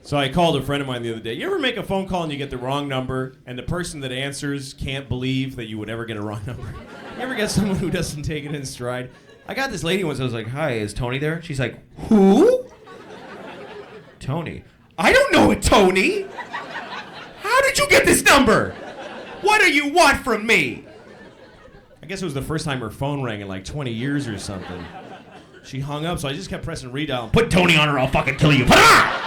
So I called a friend of mine the other day. You ever make a phone call and you get the wrong number, and the person that answers can't believe that you would ever get a wrong number? You ever get someone who doesn't take it in stride? I got this lady once, I was like, hi, is Tony there? She's like, who? Tony. I don't know it, Tony! How did you get this number? What do you want from me? I guess it was the first time her phone rang in like 20 years or something. She hung up, so I just kept pressing redial. Put Tony on or I'll fucking kill you. Put her on!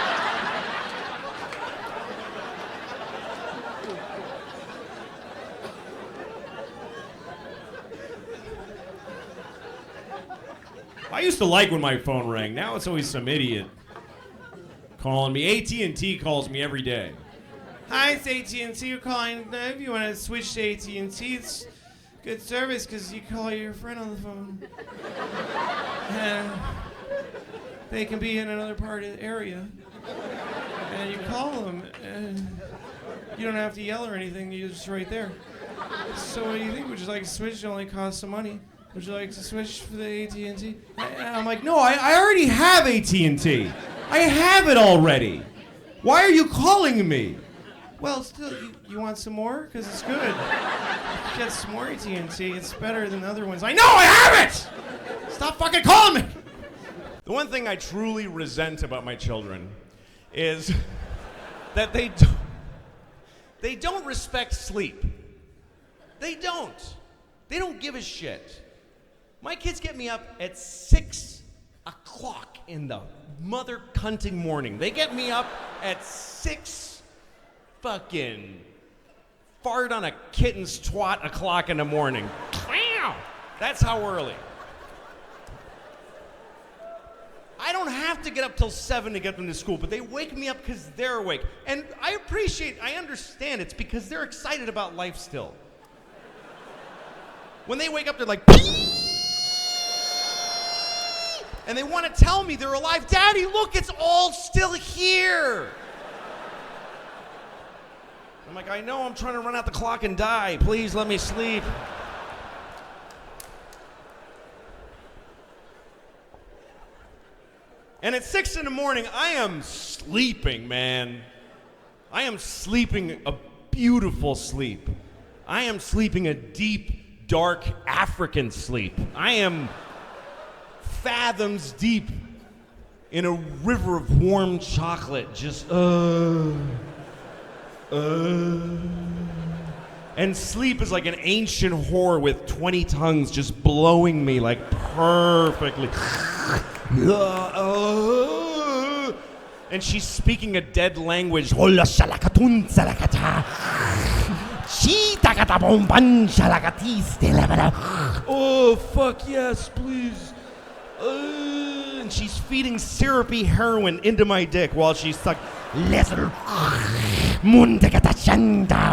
I used to like when my phone rang. Now it's always some idiot calling me. AT&T calls me every day. Hi, it's AT&T. You're calling. If you want to switch to AT&T, it's good service because you call your friend on the phone. And they can be in another part of the area. And you call them, and you don't have to yell or anything. You're just right there. So what do you think? Would you like to switch? It only costs some money. Would you like to switch for the AT&T? And I'm like, no, I already have AT&T. I have it already. Why are you calling me? Well, still, you want some more? Because it's good. Get some more AT&T. It's better than the other ones. I know, I have it! Stop fucking calling me! The one thing I truly resent about my children is that they don't respect sleep. They don't. They don't give a shit. My kids get me up at 6 o'clock in the mother cunting morning. They get me up at 6 fucking fart on a kitten's twat o'clock in the morning. That's how early. I don't have to get up till 7 to get them to school, but they wake me up because they're awake. And I understand it's because they're excited about life still. When they wake up, they're like, and they want to tell me they're alive. Daddy, look, it's all still here. I'm like, I know, I'm trying to run out the clock and die. Please let me sleep. And at 6 in the morning, I am sleeping, man. I am sleeping a beautiful sleep. I am sleeping a deep, dark African sleep. I am fathoms deep in a river of warm chocolate, just and sleep is like an ancient whore with 20 tongues just blowing me like perfectly. And she's speaking a dead language. Oh, fuck yes, please. And she's feeding syrupy heroin into my dick while she's stuck.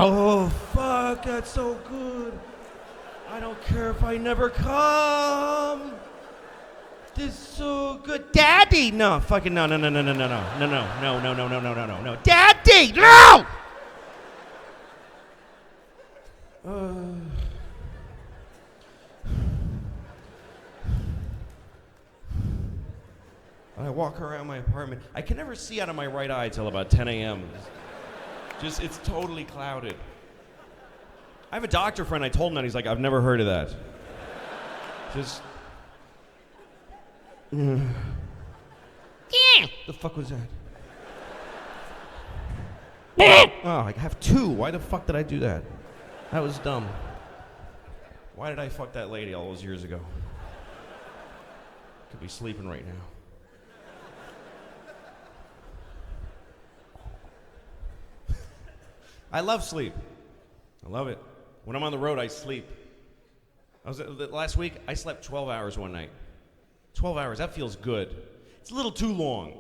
Oh, fuck, that's so good. I don't care if I never come. This is so good. Daddy! No, fucking no. Daddy! No! I walk around my apartment. I can never see out of my right eye till about 10 a.m. Just, it's totally clouded. I have a doctor friend, I told him that, he's like, I've never heard of that. Just... Yeah. The fuck was that? Oh, I have two. Why the fuck did I do that? That was dumb. Why did I fuck that lady all those years ago? Could be sleeping right now. I love sleep. I love it. When I'm on the road, I sleep. Last week, I slept 12 hours one night. 12 hours, that feels good. It's a little too long.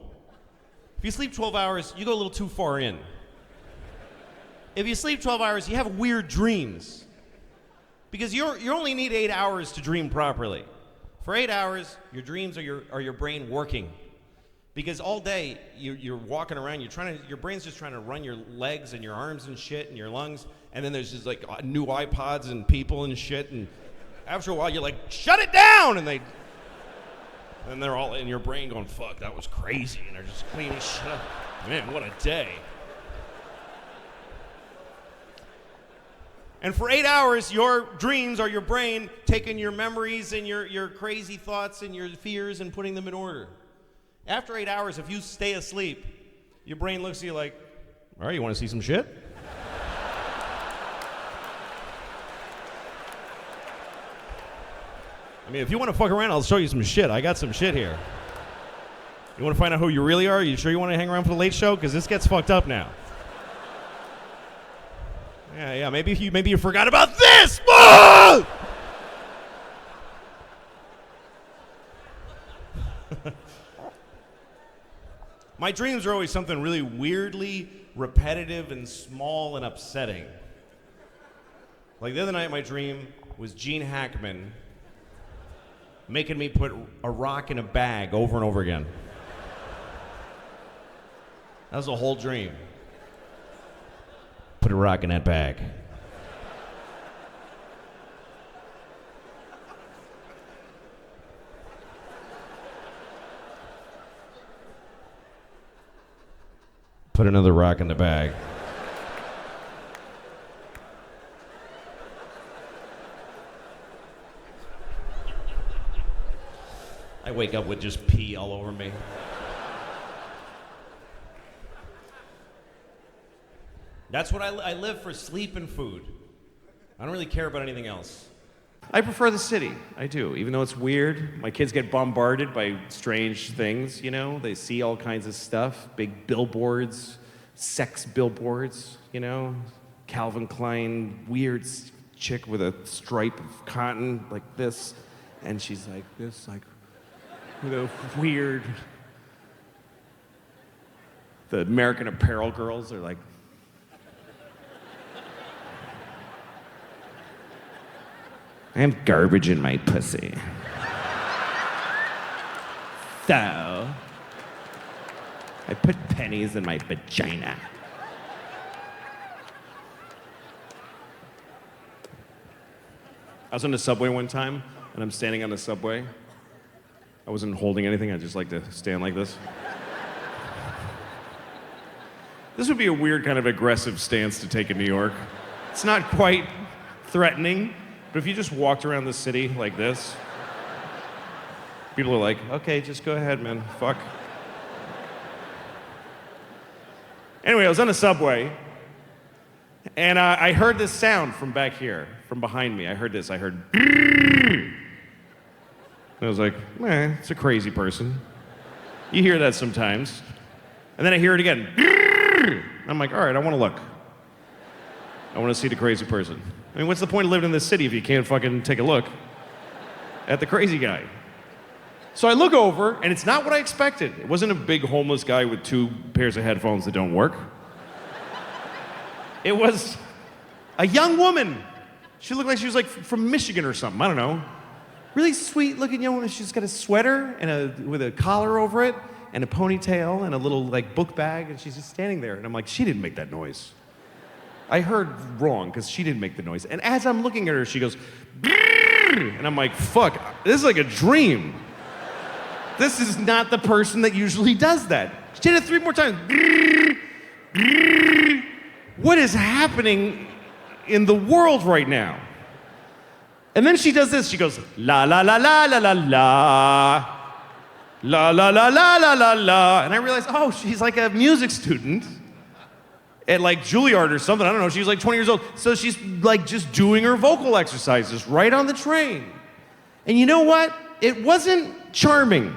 If you sleep 12 hours, you go a little too far in. If you sleep 12 hours, you have weird dreams. Because you only need 8 hours to dream properly. For 8 hours, your dreams are your brain working. Because all day, you're walking around, your brain's just trying to run your legs and your arms and shit and your lungs, and then there's just like new iPods and people and shit, and after a while, you're like, shut it down! And they... And they're all in your brain going, fuck, that was crazy. And they're just cleaning shit up. Man, what a day. And for 8 hours, your dreams are your brain taking your memories and your crazy thoughts and your fears and putting them in order. After 8 hours, if you stay asleep, your brain looks at you like, all right, you want to see some shit? I mean, if you want to fuck around, I'll show you some shit. I got some shit here. You want to find out who you really are? You sure you want to hang around for the late show? Because this gets fucked up now. Yeah, maybe you forgot about this! My dreams are always something really weirdly repetitive and small and upsetting. Like the other night, my dream was Gene Hackman making me put a rock in a bag over and over again. That was the whole dream. Put a rock in that bag. Put another rock in the bag. I wake up with just pee all over me. That's what I live for, sleep and food. I don't really care about anything else. I prefer the city. I do. Even though it's weird, my kids get bombarded by strange things, you know? They see all kinds of stuff, big billboards, sex billboards, you know? Calvin Klein, weird chick with a stripe of cotton like this, and she's like this, like, you know, weird. The American Apparel girls are like, I have garbage in my pussy. So, I put pennies in my vagina. I was on the subway one time, and I'm standing on the subway. I wasn't holding anything, I just like to stand like this. This would be a weird kind of aggressive stance to take in New York. It's not quite threatening. But if you just walked around the city like this, people are like, okay, just go ahead, man, fuck. Anyway, I was on the subway, and I heard this sound from back here, from behind me. I heard and I was like, it's a crazy person. You hear that sometimes. And then I hear it again. I'm like, all right, I want to look. I want to see the crazy person. I mean, what's the point of living in this city if you can't fucking take a look at the crazy guy? So I look over, and it's not what I expected. It wasn't a big homeless guy with 2 pairs of headphones that don't work. It was a young woman. She looked like she was like from Michigan or something. I don't know. Really sweet-looking young woman. She's got a sweater and with a collar over it, and a ponytail, and a little like book bag, and she's just standing there. And I'm like, she didn't make that noise. I heard wrong, because she didn't make the noise. And as I'm looking at her, she goes, and I'm like, fuck, this is like a dream. This is not the person that usually does that. She did it 3 more times. What is happening in the world right now? And then she does this, she goes, la la la la la la la. La la la la la la la. And I realized, oh, she's like a music student at like Juilliard or something, I don't know, she was like 20 years old. So she's like just doing her vocal exercises right on the train. And you know what? It wasn't charming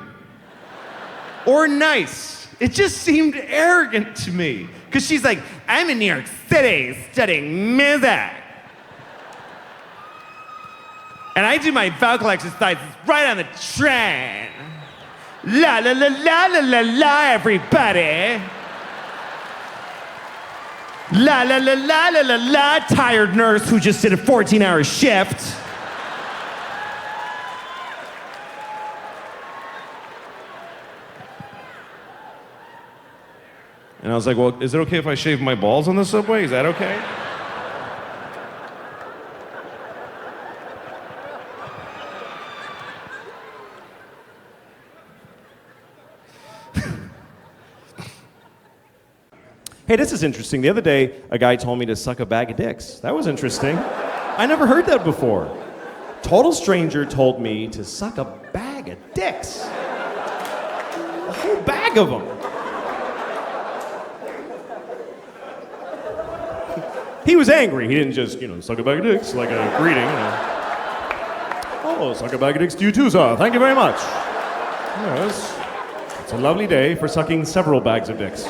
or nice. It just seemed arrogant to me. Because she's like, I'm in New York City studying music. And I do my vocal exercises right on the train. La la la la la la la, everybody. La la la la la la la, tired nurse who just did a 14-hour shift. And I was like, well, is it okay if I shave my balls on the subway? Is that okay? Hey, this is interesting. The other day, a guy told me to suck a bag of dicks. That was interesting. I never heard that before. Total stranger told me to suck a bag of dicks. A whole bag of them. He was angry. He didn't just, suck a bag of dicks like a greeting. Oh, suck a bag of dicks to you too, sir. Thank you very much. Yes. It's a lovely day for sucking several bags of dicks.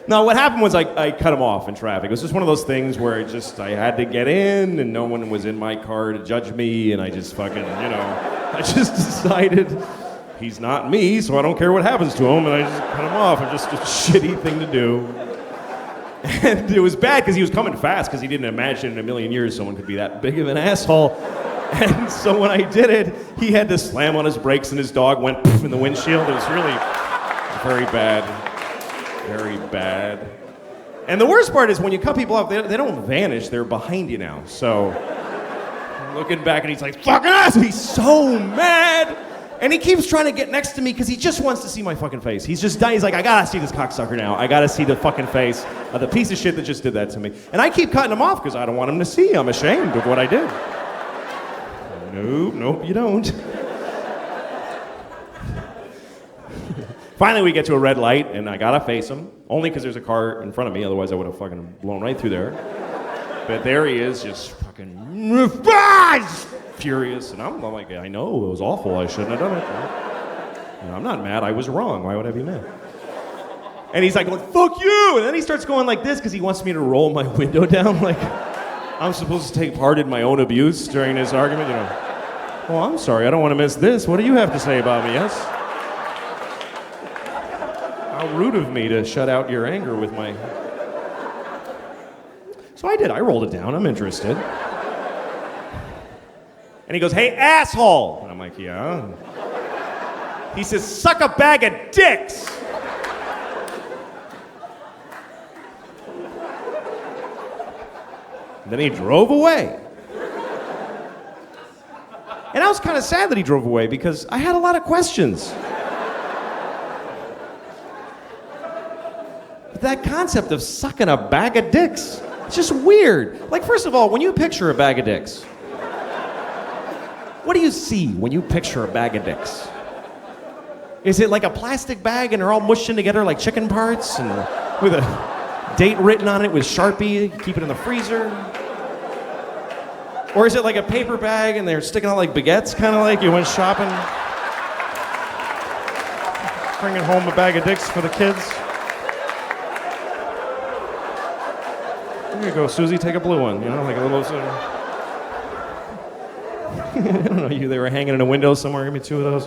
No, what happened was I cut him off in traffic. It was just one of those things where I had to get in and no one was in my car to judge me and I just fucking, I just decided he's not me, so I don't care what happens to him and I just cut him off. It's just a shitty thing to do. And it was bad because he was coming fast because he didn't imagine in a million years someone could be that big of an asshole. And so when I did it, he had to slam on his brakes and his dog went poof in the windshield. It was really very bad. Very bad. And the worst part is when you cut people off, they don't vanish. They're behind you now. So I'm looking back and he's like, fucking ass! He's so mad! And he keeps trying to get next to me because he just wants to see my fucking face. He's like, I gotta see this cocksucker now. I gotta see the fucking face of the piece of shit that just did that to me. And I keep cutting him off because I don't want him to see. I'm ashamed of what I did. Nope, you don't. Finally, we get to a red light, and I gotta face him. Only because there's a car in front of me, otherwise I would have fucking blown right through there. But there he is, just fucking furious. And I'm like, I know, it was awful. I shouldn't have done it. I'm not mad. I was wrong. Why would I be mad? And he's like, fuck you! And then he starts going like this because he wants me to roll my window down. Like, I'm supposed to take part in my own abuse during this argument. Well, I'm sorry. I don't want to miss this. What do you have to say about me, yes? How rude of me to shut out your anger with my... So I did. I rolled it down. I'm interested. And he goes, hey, asshole! And I'm like, yeah? He says, suck a bag of dicks! And then he drove away. And I was kind of sad that he drove away because I had a lot of questions. That concept of sucking a bag of dicks, it's just weird. Like, first of all, when you picture a bag of dicks, what do you see when you picture a bag of dicks? Is it like a plastic bag and they're all mushed in together like chicken parts and with a date written on it with Sharpie, keep it in the freezer? Or is it like a paper bag and they're sticking out like baguettes, kind of like you went shopping? Bringing home a bag of dicks for the kids? Here you go, Susie, take a blue one, like a little... I don't know, they were hanging in a window somewhere, give me two of those.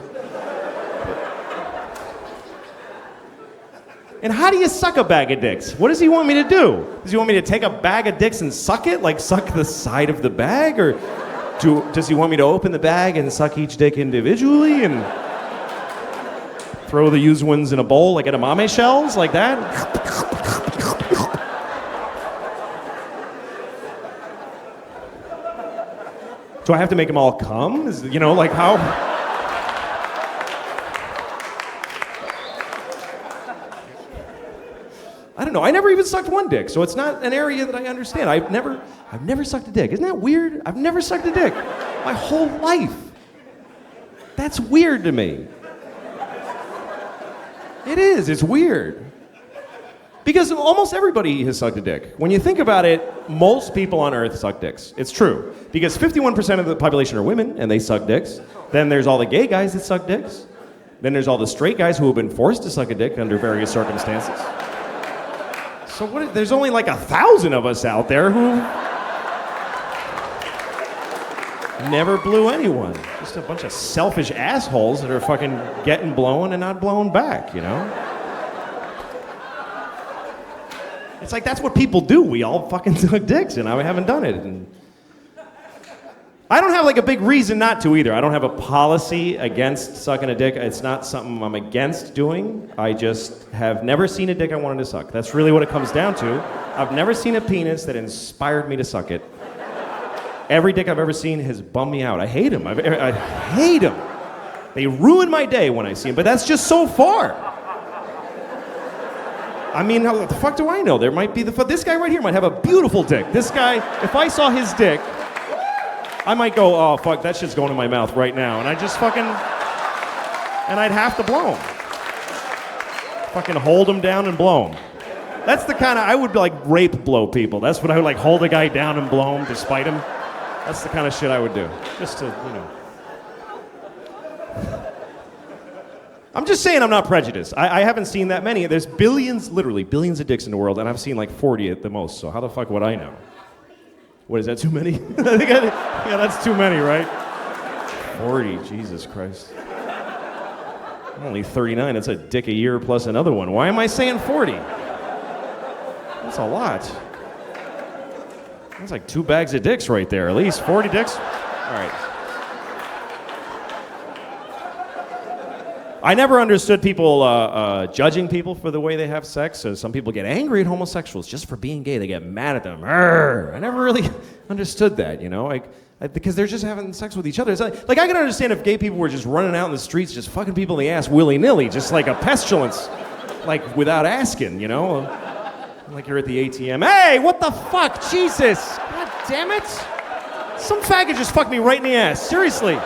And how do you suck a bag of dicks? What does he want me to do? Does he want me to take a bag of dicks and suck it? Like suck the side of the bag? Or does he want me to open the bag and suck each dick individually and throw the used ones in a bowl like edamame shells? Like that? Do I have to make them all come? Like how? I don't know. I never even sucked one dick, so it's not an area that I understand. I've never sucked a dick. Isn't that weird? I've never sucked a dick my whole life. That's weird to me. It is. It's weird. Because almost everybody has sucked a dick. When you think about it, most people on Earth suck dicks. It's true. Because 51% of the population are women, and they suck dicks. Then there's all the gay guys that suck dicks. Then there's all the straight guys who have been forced to suck a dick under various circumstances. So there's only like 1,000 of us out there who never blew anyone. Just a bunch of selfish assholes that are fucking getting blown and not blown back, It's like, that's what people do. We all fucking suck dicks, and I haven't done it. And I don't have like a big reason not to either. I don't have a policy against sucking a dick. It's not something I'm against doing. I just have never seen a dick I wanted to suck. That's really what it comes down to. I've never seen a penis that inspired me to suck it. Every dick I've ever seen has bummed me out. I hate him. I hate him. They ruin my day when I see them, but that's just so far. I mean, how the fuck do I know? There might be this guy right here might have a beautiful dick. This guy, if I saw his dick, I might go, oh fuck, that shit's going in my mouth right now, and I just fucking, and I'd have to blow him. Fucking hold him down and blow him. That's the kind of, I would like rape blow people. That's what I would like, hold a guy down and blow him despite him. That's the kind of shit I would do, just to, you know. I'm just saying I'm not prejudiced. I haven't seen that many. There's billions, literally billions of dicks in the world, and I've seen like 40 at the most, so how the fuck would I know? What, is that too many? Yeah, that's too many, right? 40, Jesus Christ. I'm only 39, that's a dick a year plus another one. Why am I saying 40? That's a lot. That's like 2 bags of dicks right there, at least 40 dicks. All right. I never understood people judging people for the way they have sex. So some people get angry at homosexuals just for being gay. They get mad at them. Arrgh. I never really understood that, you know, because they're just having sex with each other. It's like I can understand if gay people were just running out in the streets, just fucking people in the ass willy-nilly, just like a pestilence, like without asking, you know. Like you're at the ATM. Hey, what the fuck? Jesus. God damn it. Some faggot just fucked me right in the ass. Seriously.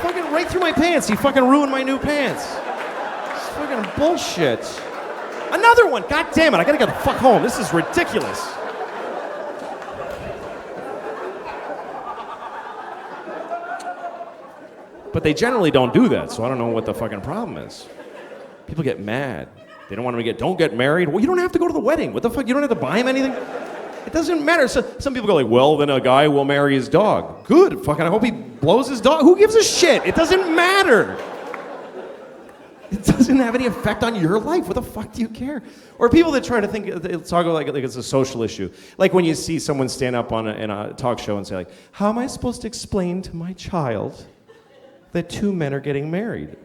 Fucking right through my pants. He fucking ruined my new pants. It's fucking bullshit. Another one. God damn it. I gotta get the fuck home. This is ridiculous. But they generally don't do that, so I don't know what the fucking problem is. People get mad. They don't want them to don't get married. Well, you don't have to go to the wedding. What the fuck? You don't have to buy him anything? It doesn't matter. So, some people go like, well, then a guy will marry his dog. Good. Fucking, I hope he blows his dog. Who gives a shit? It doesn't matter. It doesn't have any effect on your life. What the fuck do you care? Or people that try to talk about like it's a social issue. Like when you see someone stand up in a talk show and say like, how am I supposed to explain to my child that 2 men are getting married?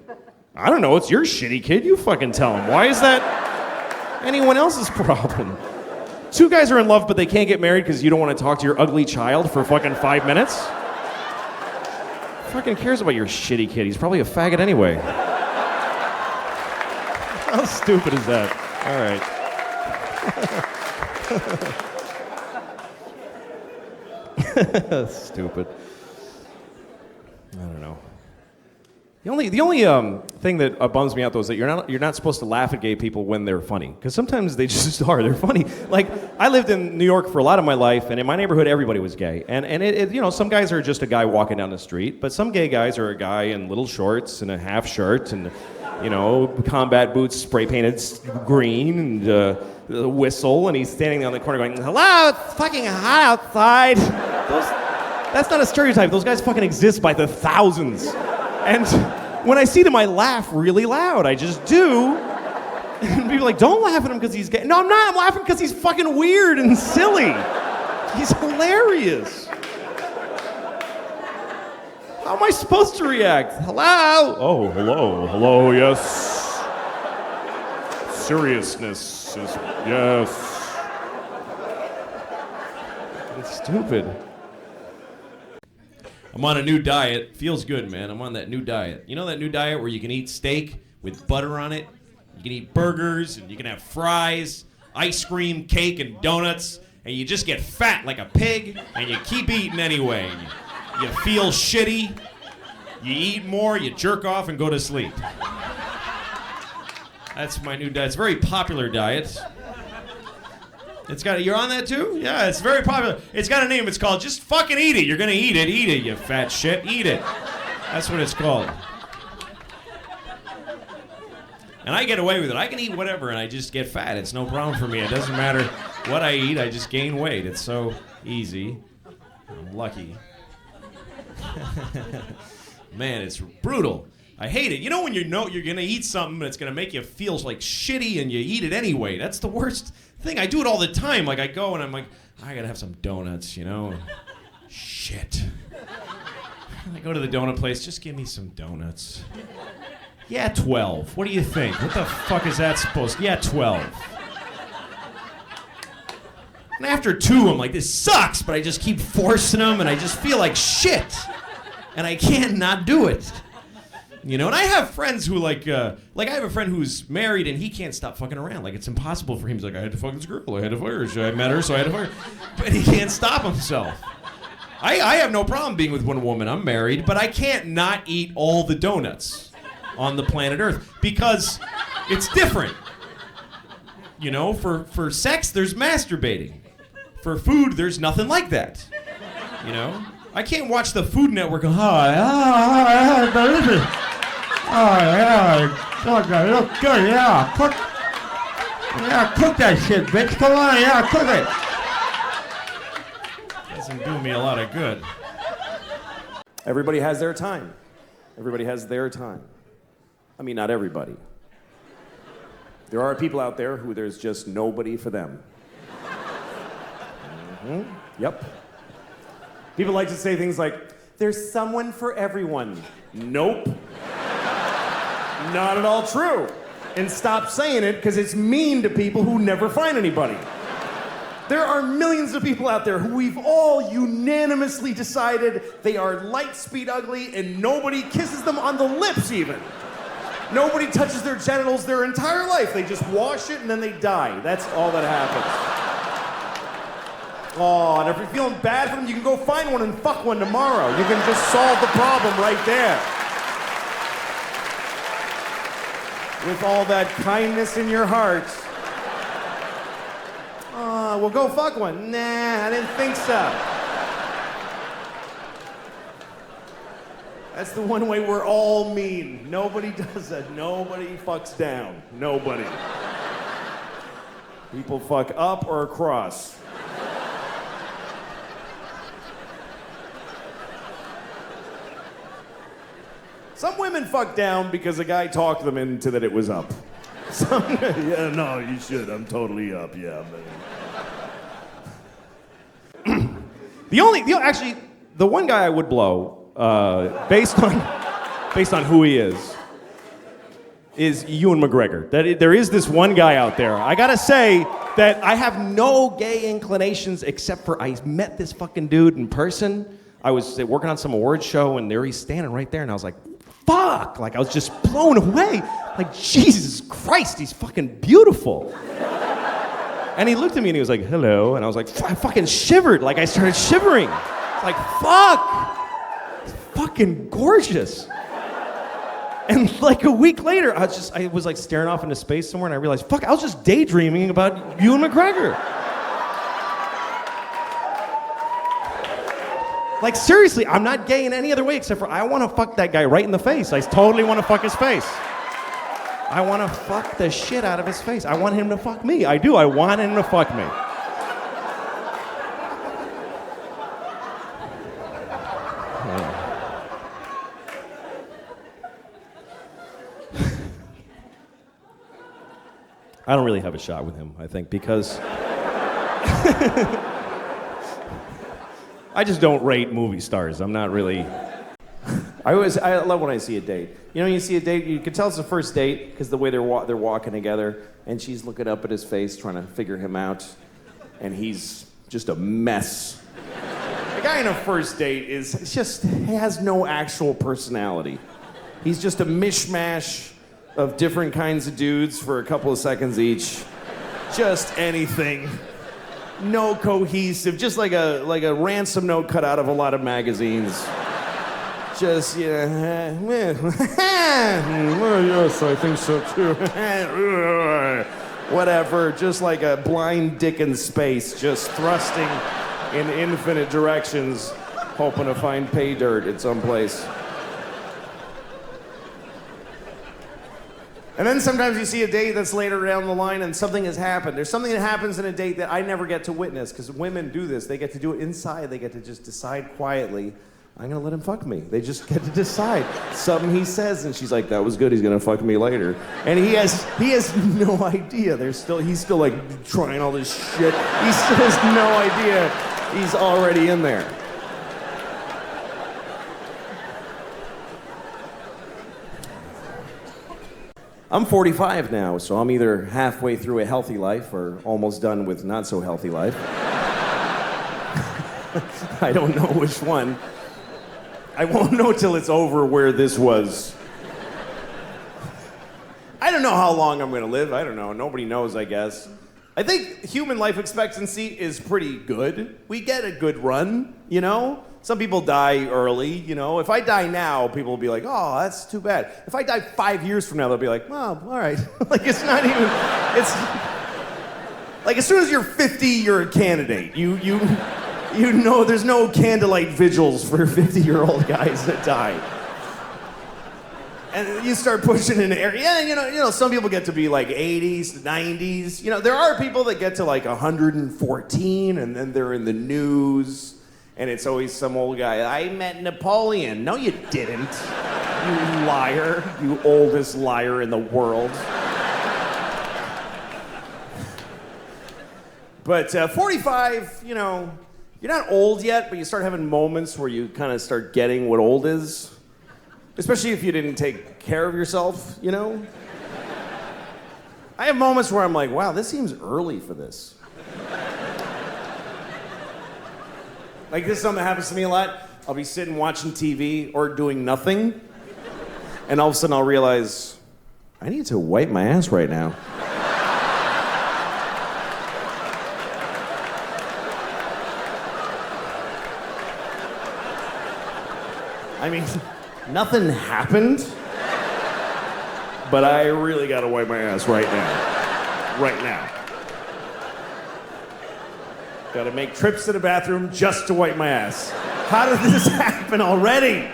I don't know. It's your shitty kid. You fucking tell him. Why is that anyone else's problem? 2 guys are in love, but they can't get married because you don't want to talk to your ugly child for fucking 5 minutes? Who fucking cares about your shitty kid? He's probably a faggot anyway. How stupid is that? All right. Stupid. I don't know. The only thing that bums me out though is that you're not supposed to laugh at gay people when they're funny, because sometimes they just are. They're funny. Like I lived in New York for a lot of my life, and in my neighborhood everybody was gay, and it you know, some guys are just a guy walking down the street, but some gay guys are a guy in little shorts and a half shirt and, you know, combat boots spray painted green and a whistle, and he's standing on the corner going, hello, it's fucking hot outside. That's not a stereotype. Those guys fucking exist by the thousands. And when I see them, I laugh really loud. I just do. And people are like, don't laugh at him because he's gay. No, I'm not. I'm laughing because he's fucking weird and silly. He's hilarious. How am I supposed to react? Hello? Oh, hello. Hello, yes. Seriousness is, yes. It's stupid. I'm on a new diet. Feels good, man. I'm on that new diet. You know that new diet where you can eat steak with butter on it? You can eat burgers, and you can have fries, ice cream, cake, and donuts, and you just get fat like a pig, and you keep eating anyway. You feel shitty, you eat more, you jerk off, and go to sleep. That's my new diet. It's a very popular diet. You're on that too? Yeah, it's very popular. It's got a name. It's called Just Fucking Eat It. You're gonna eat it, you fat shit. Eat it. That's what it's called. And I get away with it. I can eat whatever and I just get fat. It's no problem for me. It doesn't matter what I eat. I just gain weight. It's so easy. I'm lucky. Man, it's brutal. I hate it. You know when you know you're gonna eat something and it's gonna make you feel like shitty and you eat it anyway? That's the worst thing. I do it all the time. Like I go and I'm like, I gotta have some donuts, you know? Shit. I go to the donut place, just give me some donuts. Yeah, 12. What do you think? What the fuck is that supposed to? Yeah, 12. And after 2, I'm like, this sucks, but I just keep forcing them and I just feel like shit. And I can't not do it. You know, and I have friends who like I have a friend who's married and he can't stop fucking around. Like, it's impossible for him. He's like, I had to fuck this girl. I had to fuck her. I met her, so I had to fuck her. But he can't stop himself. I have no problem being with one woman. I'm married, but I can't not eat all the donuts on the planet Earth because it's different. You know, for sex, there's masturbating. For food, there's nothing like that. You know? I can't watch the Food Network go, delicious. Oh, yeah, look good, yeah. Cook that shit, bitch. Come on, yeah, cook it. Doesn't do me a lot of good. Everybody has their time. Everybody has their time. I mean, not everybody. There are people out there who there's just nobody for them. Yep. People like to say things like, there's someone for everyone. Nope. Not at all true. And stop saying it because it's mean to people who never find anybody. There are millions of people out there who we've all unanimously decided they are light speed ugly and nobody kisses them on the lips even. Nobody touches their genitals their entire life. They just wash it and then they die. That's all that happens. Oh, and if you're feeling bad for them, you can go find one and fuck one tomorrow. You can just solve the problem right there. With all that kindness in your heart. Oh, well, go fuck one. Nah, I didn't think so. That's the one way we're all mean. Nobody does that. Nobody fucks down. Nobody. People fuck up or across. Some women fuck down because a guy talked them into that it was up. Yeah, no, you should. I'm totally up, yeah. Actually, the one guy I would blow, based on who he is Ewan McGregor. There is this one guy out there. I gotta say that I have no gay inclinations except for I met this fucking dude in person. I was working on some awards show and there he's standing right there and I was like, fuck! Like I was just blown away. Like, Jesus Christ, he's fucking beautiful. And he looked at me and he was like, hello. And I was like, I fucking shivered. Like I started shivering. It's like, fuck! It's fucking gorgeous. And like a week later, I was like staring off into space somewhere and I realized, fuck, I was just daydreaming about Ewan McGregor. Like seriously, I'm not gay in any other way except for I want to fuck that guy right in the face. I totally want to fuck his face. I want to fuck the shit out of his face. I want him to fuck me. I do. I want him to fuck me. I don't really have a shot with him, I think, because I just don't rate movie stars. I'm not really. I love when I see a date. You know, you see a date, you can tell it's a first date because the way they're walking together, and she's looking up at his face, trying to figure him out, and he's just a mess. A guy in a first date he has no actual personality. He's just a mishmash of different kinds of dudes for a couple of seconds each. Just anything. No cohesive, just like a ransom note cut out of a lot of magazines. Just, yeah, yes, I think so too. Whatever, just like a blind dick in space, just thrusting in infinite directions, hoping to find pay dirt at some place. And then sometimes you see a date that's later down the line and something has happened. There's something that happens in a date that I never get to witness because women do this. They get to do it inside. They get to just decide quietly, I'm going to let him fuck me. They just get to decide. Something he says and she's like, that was good. He's going to fuck me later. And he has no idea. He's still like trying all this shit. He still has no idea he's already in there. I'm 45 now, so I'm either halfway through a healthy life or almost done with not so healthy life. I don't know which one. I won't know till it's over where this was don't know how long I'm going to live. I don't know. Nobody knows, I guess. I think human life expectancy is pretty good. We get a good run, you know? Some people die early, you know? If I die now, people will be like, oh, that's too bad. If I die 5 years from now, they'll be like, well, all right. Like, it's not even, it's, like, as soon as you're 50, you're a candidate. You know there's no candlelight vigils for 50-year-old guys that die. And you start pushing in the area, and you know, some people get to be like 80s, 90s. You know, there are people that get to like 114, and then they're in the news, and it's always some old guy. I met Napoleon. No, you didn't. You liar. You oldest liar in the world. But 45, you know, you're not old yet, but you start having moments where you kind of start getting what old is. Especially if you didn't take care of yourself, you know? I have moments where I'm like, wow, this seems early for this. Like, this is something that happens to me a lot. I'll be sitting watching TV or doing nothing, and all of a sudden I'll realize, I need to wipe my ass right now. I mean, nothing happened, but I really gotta wipe my ass right now. Right now. Gotta make trips to the bathroom just to wipe my ass. How did this happen already?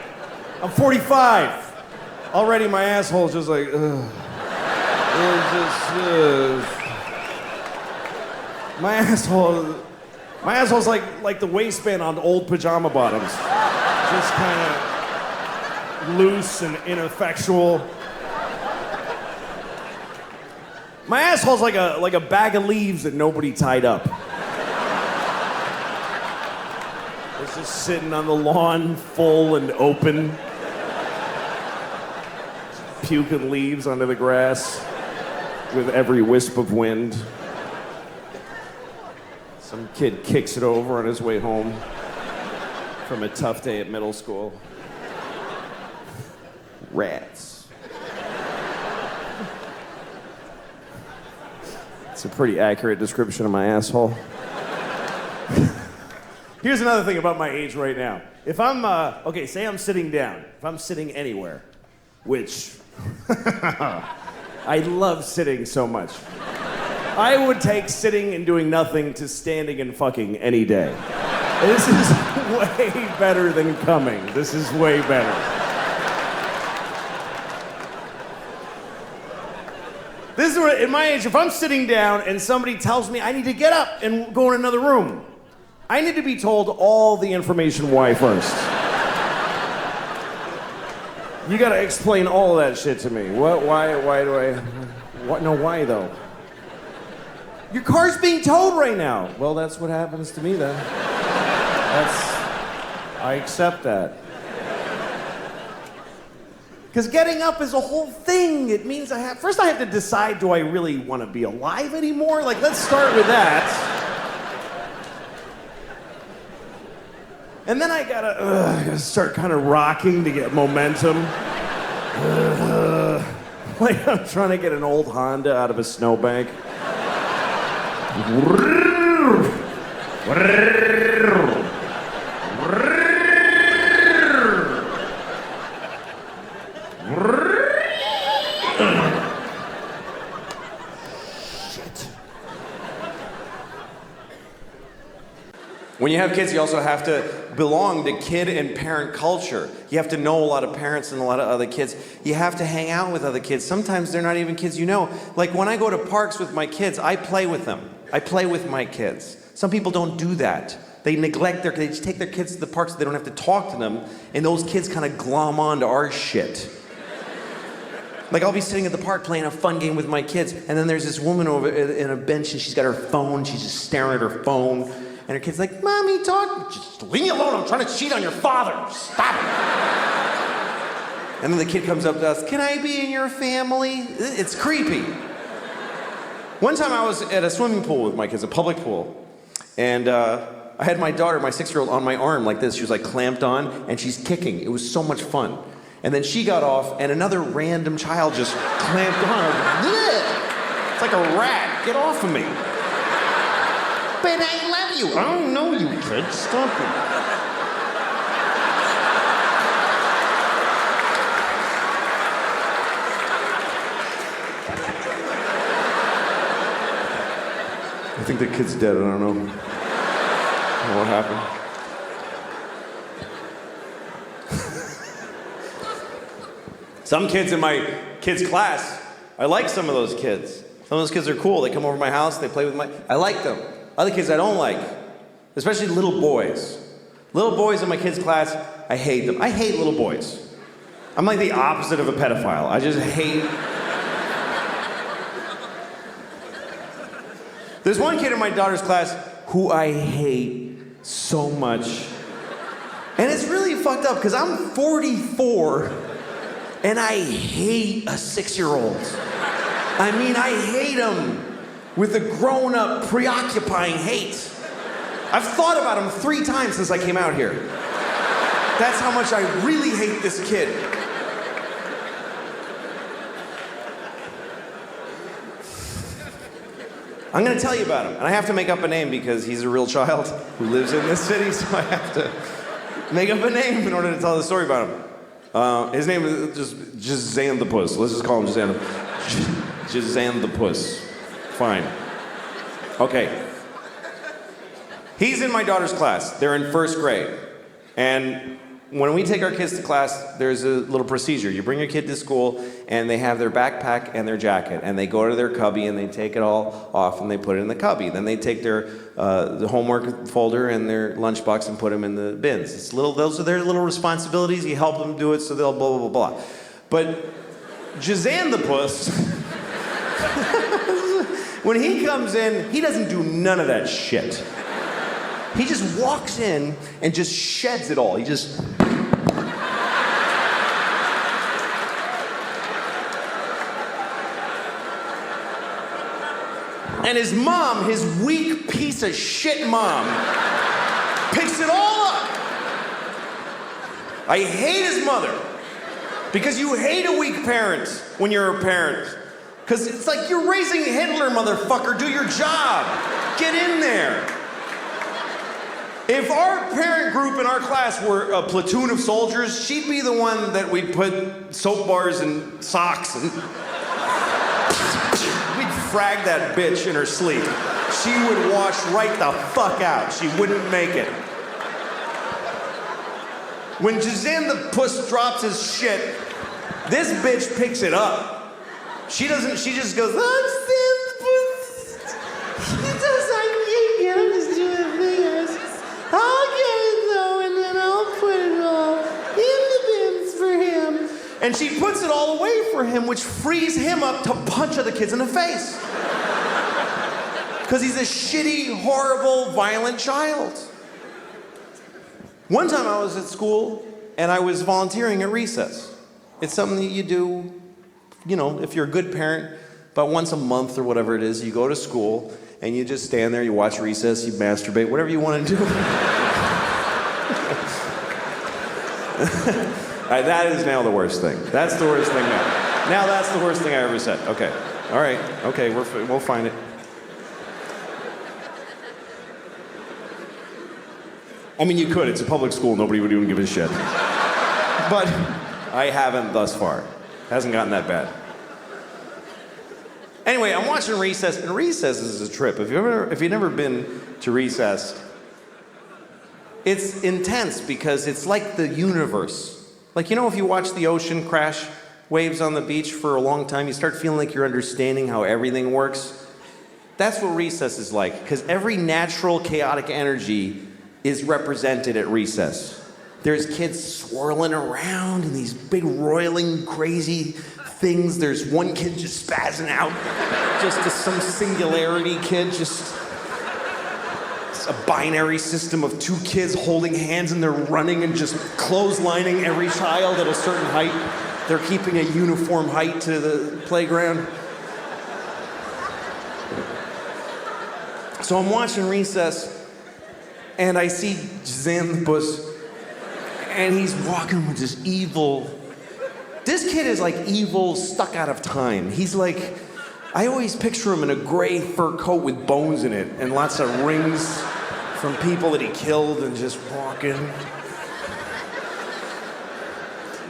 I'm 45. Already my asshole's just like, ugh. My asshole's like the waistband on old pajama bottoms. Just kind of loose and ineffectual. My asshole's like a bag of leaves that nobody tied up. It's just sitting on the lawn, full and open. Puking leaves onto the grass with every wisp of wind. Some kid kicks it over on his way home from a tough day at middle school. Rats. It's a pretty accurate description of my asshole. Here's another thing about my age right now. If I'm, say I'm sitting down. If I'm sitting anywhere, which I love sitting so much. I would take sitting and doing nothing to standing and fucking any day. This is way better than coming. This is way better. This is what, in my age, if I'm sitting down and somebody tells me I need to get up and go in another room, I need to be told all the information why first. You gotta explain all of that shit to me. What, why do I, what, no, why though? Your car's being towed right now. Well, that's what happens to me then. I accept that. Because getting up is a whole thing. It means first I have to decide, do I really want to be alive anymore? Like, let's start with that. And then I gotta start kind of rocking to get momentum. Like I'm trying to get an old Honda out of a snowbank. When you have kids, you also have to belong to kid and parent culture. You have to know a lot of parents and a lot of other kids. You have to hang out with other kids. Sometimes they're not even kids you know. Like when I go to parks with my kids, I play with them. I play with my kids. Some people don't do that. They neglect they just take their kids to the parks so they don't have to talk to them, and those kids kind of glom on to our shit. Like I'll be sitting at the park playing a fun game with my kids, and then there's this woman over in a bench, and she's got her phone, she's just staring at her phone, and her kid's like, Mommy, talk. Just leave me alone, I'm trying to cheat on your father. Stop it. And then the kid comes up to us, can I be in your family? It's creepy. One time I was at a swimming pool with my kids, a public pool, and I had my daughter, my 6-year-old, on my arm like this. She was like clamped on, and she's kicking. It was so much fun. And then she got off, and another random child just clamped on her. Blech! It's like a rat. Get off of me. But I love you. I don't know you, kid. Stop it. I think the kid's dead. I don't know what happened. Some kids in my kids' class, I like some of those kids. Some of those kids are cool. They come over to my house, they play with I like them. Other kids I don't like, especially little boys. Little boys in my kids' class, I hate them. I hate little boys. I'm like the opposite of a pedophile. I just hate. There's one kid in my daughter's class who I hate so much. And it's really fucked up because I'm 44 and I hate a 6-year-old. I mean, I hate him with a grown-up, preoccupying hate. I've thought about him 3 times since I came out here. That's how much I really hate this kid. I'm gonna tell you about him, and I have to make up a name because he's a real child who lives in this city, so I have to make up a name in order to tell the story about him. His name is just Zan the Puss. Let's just call him just Zan the Puss. Fine. Okay. He's in my daughter's class. They're in 1st grade. And when we take our kids to class, there's a little procedure. You bring your kid to school, and they have their backpack and their jacket, and they go to their cubby, and they take it all off, and they put it in the cubby. Then they take their the homework folder and their lunchbox and put them in the bins. Those are their little responsibilities. You help them do it, so they'll blah, blah, blah, blah. But Jazan the Puss, when he comes in, he doesn't do none of that shit. He just walks in and just sheds it all. He just... And his mom, his weak piece of shit mom, picks it all up. I hate his mother. Because you hate a weak parent when you're a parent. Because it's like you're raising Hitler, motherfucker. Do your job. Get in there. If our parent group in our class were a platoon of soldiers, she'd be the one that we'd put soap bars and socks and... We'd frag that bitch in her sleep. She would wash right the fuck out. She wouldn't make it. When Jazan the Puss drops his shit, this bitch picks it up. She just goes, oh, Jazan the Puss. He does like you, I'm just doing a thing. I'll get it though, and then I'll put it all in the bins for him. And she puts it all away for him, which frees him up to punch other kids in the face. Because he's a shitty, horrible, violent child. One time I was at school, and I was volunteering at recess. It's something that you do, if you're a good parent, about once a month or whatever it is, you go to school, and you just stand there, you watch recess, you masturbate, whatever you want to do. That is now the worst thing. That's the worst thing now. Now that's the worst thing I ever said. Okay. All right. Okay, we'll find it. I mean, you could. It's a public school. Nobody would even give a shit. But I haven't thus far. Hasn't gotten that bad. Anyway, I'm watching Recess, and Recess is a trip. If you've never been to Recess, it's intense because it's like the universe. Like, if you watch the ocean crash waves on the beach for a long time, you start feeling like you're understanding how everything works. That's what Recess is like, because every natural chaotic energy is represented at Recess. There's kids swirling around in these big roiling crazy things. There's one kid just spazzing out, just to some singularity kid, just a binary system of 2 kids holding hands and they're running and just clotheslining every child at a certain height. They're keeping a uniform height to the playground. So I'm watching Recess, and I see Jazan the Puss, and he's walking with this evil This kid is like evil, stuck out of time. He's like, I always picture him in a gray fur coat with bones in it and lots of rings from people that he killed and just walking.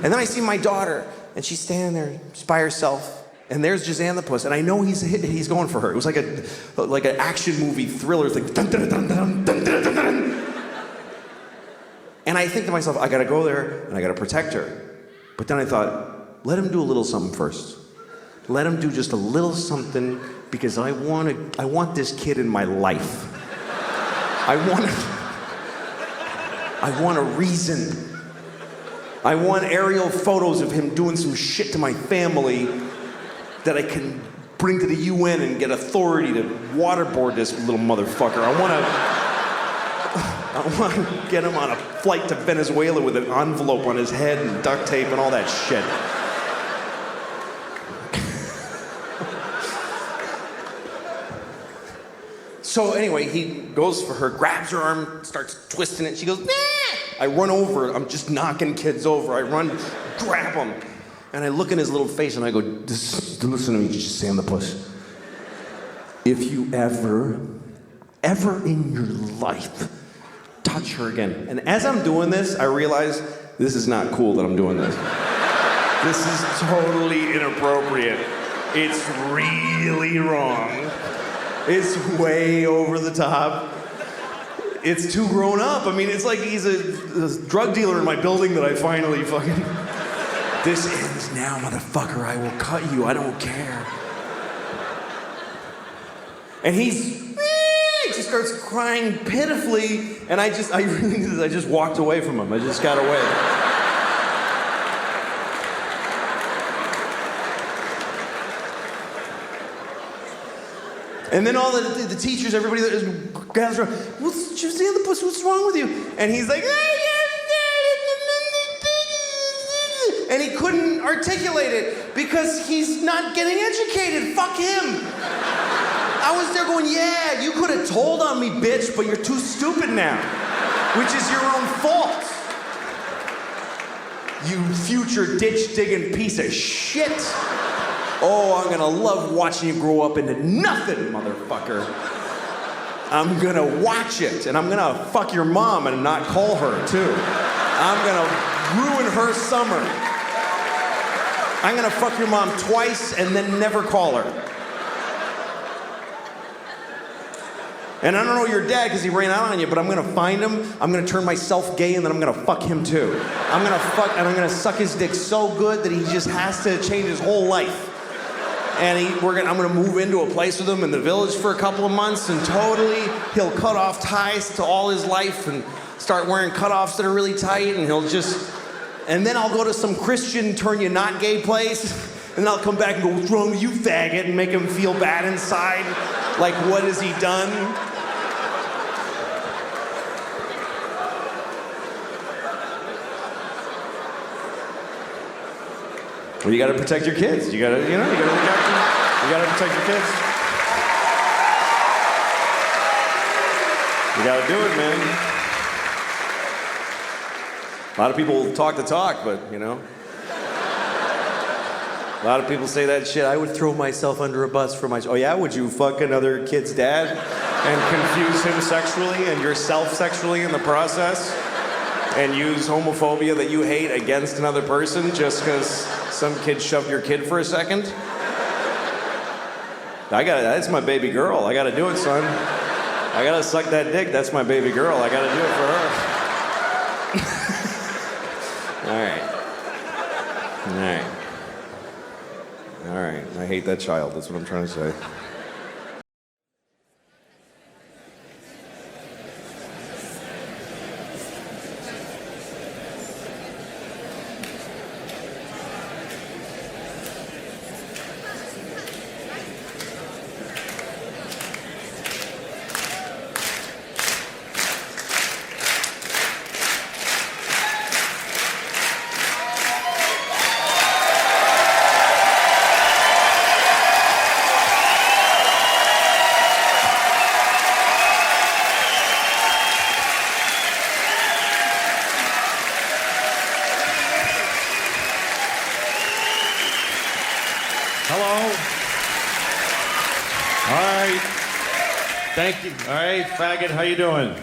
And then I see my daughter, and she's standing there just by herself, and there's Jazan the puss, and I know he's going for her. It was like an action movie thriller. It's like dun dun dun dun dun dun dun dun. And I think to myself, I gotta go there and I gotta protect her. But then I thought, let him do a little something first. Let him do just a little something because I want this kid in my life. I want a reason. I want aerial photos of him doing some shit to my family that I can bring to the UN and get authority to waterboard this little motherfucker. I want to get him on a flight to Venezuela with an envelope on his head and duct tape and all that shit. So anyway, he goes for her, grabs her arm, starts twisting it. She goes, nah! I run over, I'm just knocking kids over. I run, grab him. And I look in his little face and I go, listen to me, Jazan the puss. If you ever in your life touch her again. And as I'm doing this, I realize this is not cool that I'm doing this. This is totally inappropriate. It's really wrong. It's way over the top. It's too grown up. I mean, it's like he's a drug dealer in my building that I finally fucking... This ends now, motherfucker. I will cut you. I don't care. And he just starts crying pitifully, and I just walked away from him. I just got away. And then all the teachers, everybody that gathers around, Jazan the puss, what's wrong with you? And he's like, and he couldn't articulate it because he's not getting educated. Fuck him. I was there going, yeah, you could have told on me, bitch, but you're too stupid now, which is your own fault. You future ditch-digging piece of shit. Oh, I'm gonna love watching you grow up into nothing, motherfucker. I'm gonna watch it, and I'm gonna fuck your mom and not call her, too. I'm gonna ruin her summer. I'm gonna fuck your mom twice and then never call her. And I don't know your dad because he ran out on you, but I'm gonna find him, I'm gonna turn myself gay, and then I'm gonna fuck him too. I'm gonna suck his dick so good that he just has to change his whole life. And I'm gonna move into a place with him in the village for a couple of months, and totally he'll cut off ties to all his life and start wearing cutoffs that are really tight, and and then I'll go to some Christian turn you not gay place, and then I'll come back and go, what's wrong with you, faggot, and make him feel bad inside. Like, what has he done? Well, you gotta protect your kids. You gotta look after them. You gotta protect your kids. You gotta do it, man. A lot of people talk the talk, but, you know. A lot of people say that shit. I would throw myself under a bus for my... Oh, yeah? Would you fuck another kid's dad and confuse him sexually and yourself sexually in the process? And use homophobia that you hate against another person just because some kid shoved your kid for a second? That's my baby girl. I gotta do it, son. I gotta suck that dick. That's my baby girl. I gotta do it for her. All right. I hate that child. That's what I'm trying to say. Thank you. All right, faggot, how you doing?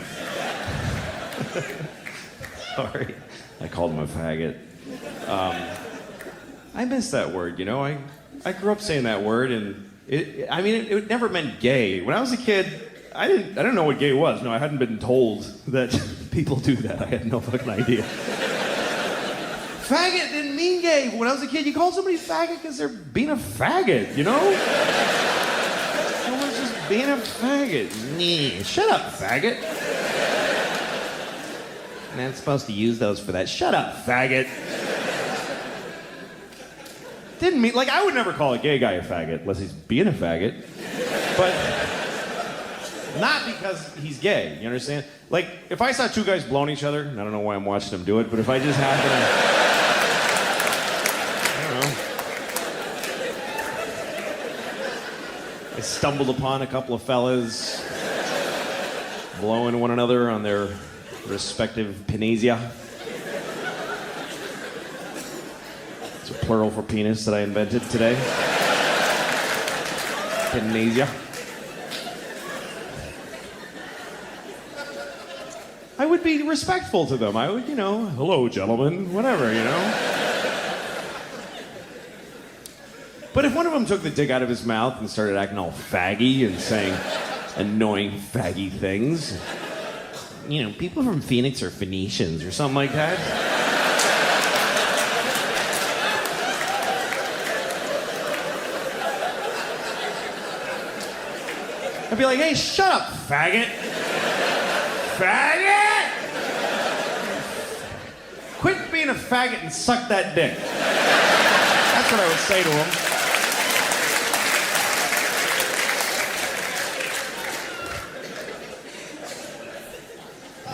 Sorry, I called him a faggot. I miss that word, you know. I grew up saying that word, and it never meant gay. When I was a kid, I didn't know what gay was. No, I hadn't been told that people do that. I had no fucking idea. Faggot didn't mean gay. When I was a kid, you called somebody faggot because they're being a faggot, you know? Someone's just being a faggot. Shut up, faggot. Not supposed to use those for that. Shut up, faggot. Didn't mean, like, I would never call a gay guy a faggot unless he's being a faggot. But not because he's gay, you understand? Like, if I saw two guys blowing each other, and I don't know why I'm watching them do it, but if I just happen to, I stumbled upon a couple of fellas blowing one another on their respective penisia. It's a plural for penis that I invented today. Penisia. I would be respectful to them. I would, you know, hello, gentlemen, whatever, you know. But if one of them took the dick out of his mouth and started acting all faggy and saying annoying faggy things, you know, people from Phoenix are Phoenicians or something like that. I'd be like, hey, shut up, faggot. Faggot! Quit being a faggot and suck that dick. That's what I would say to him.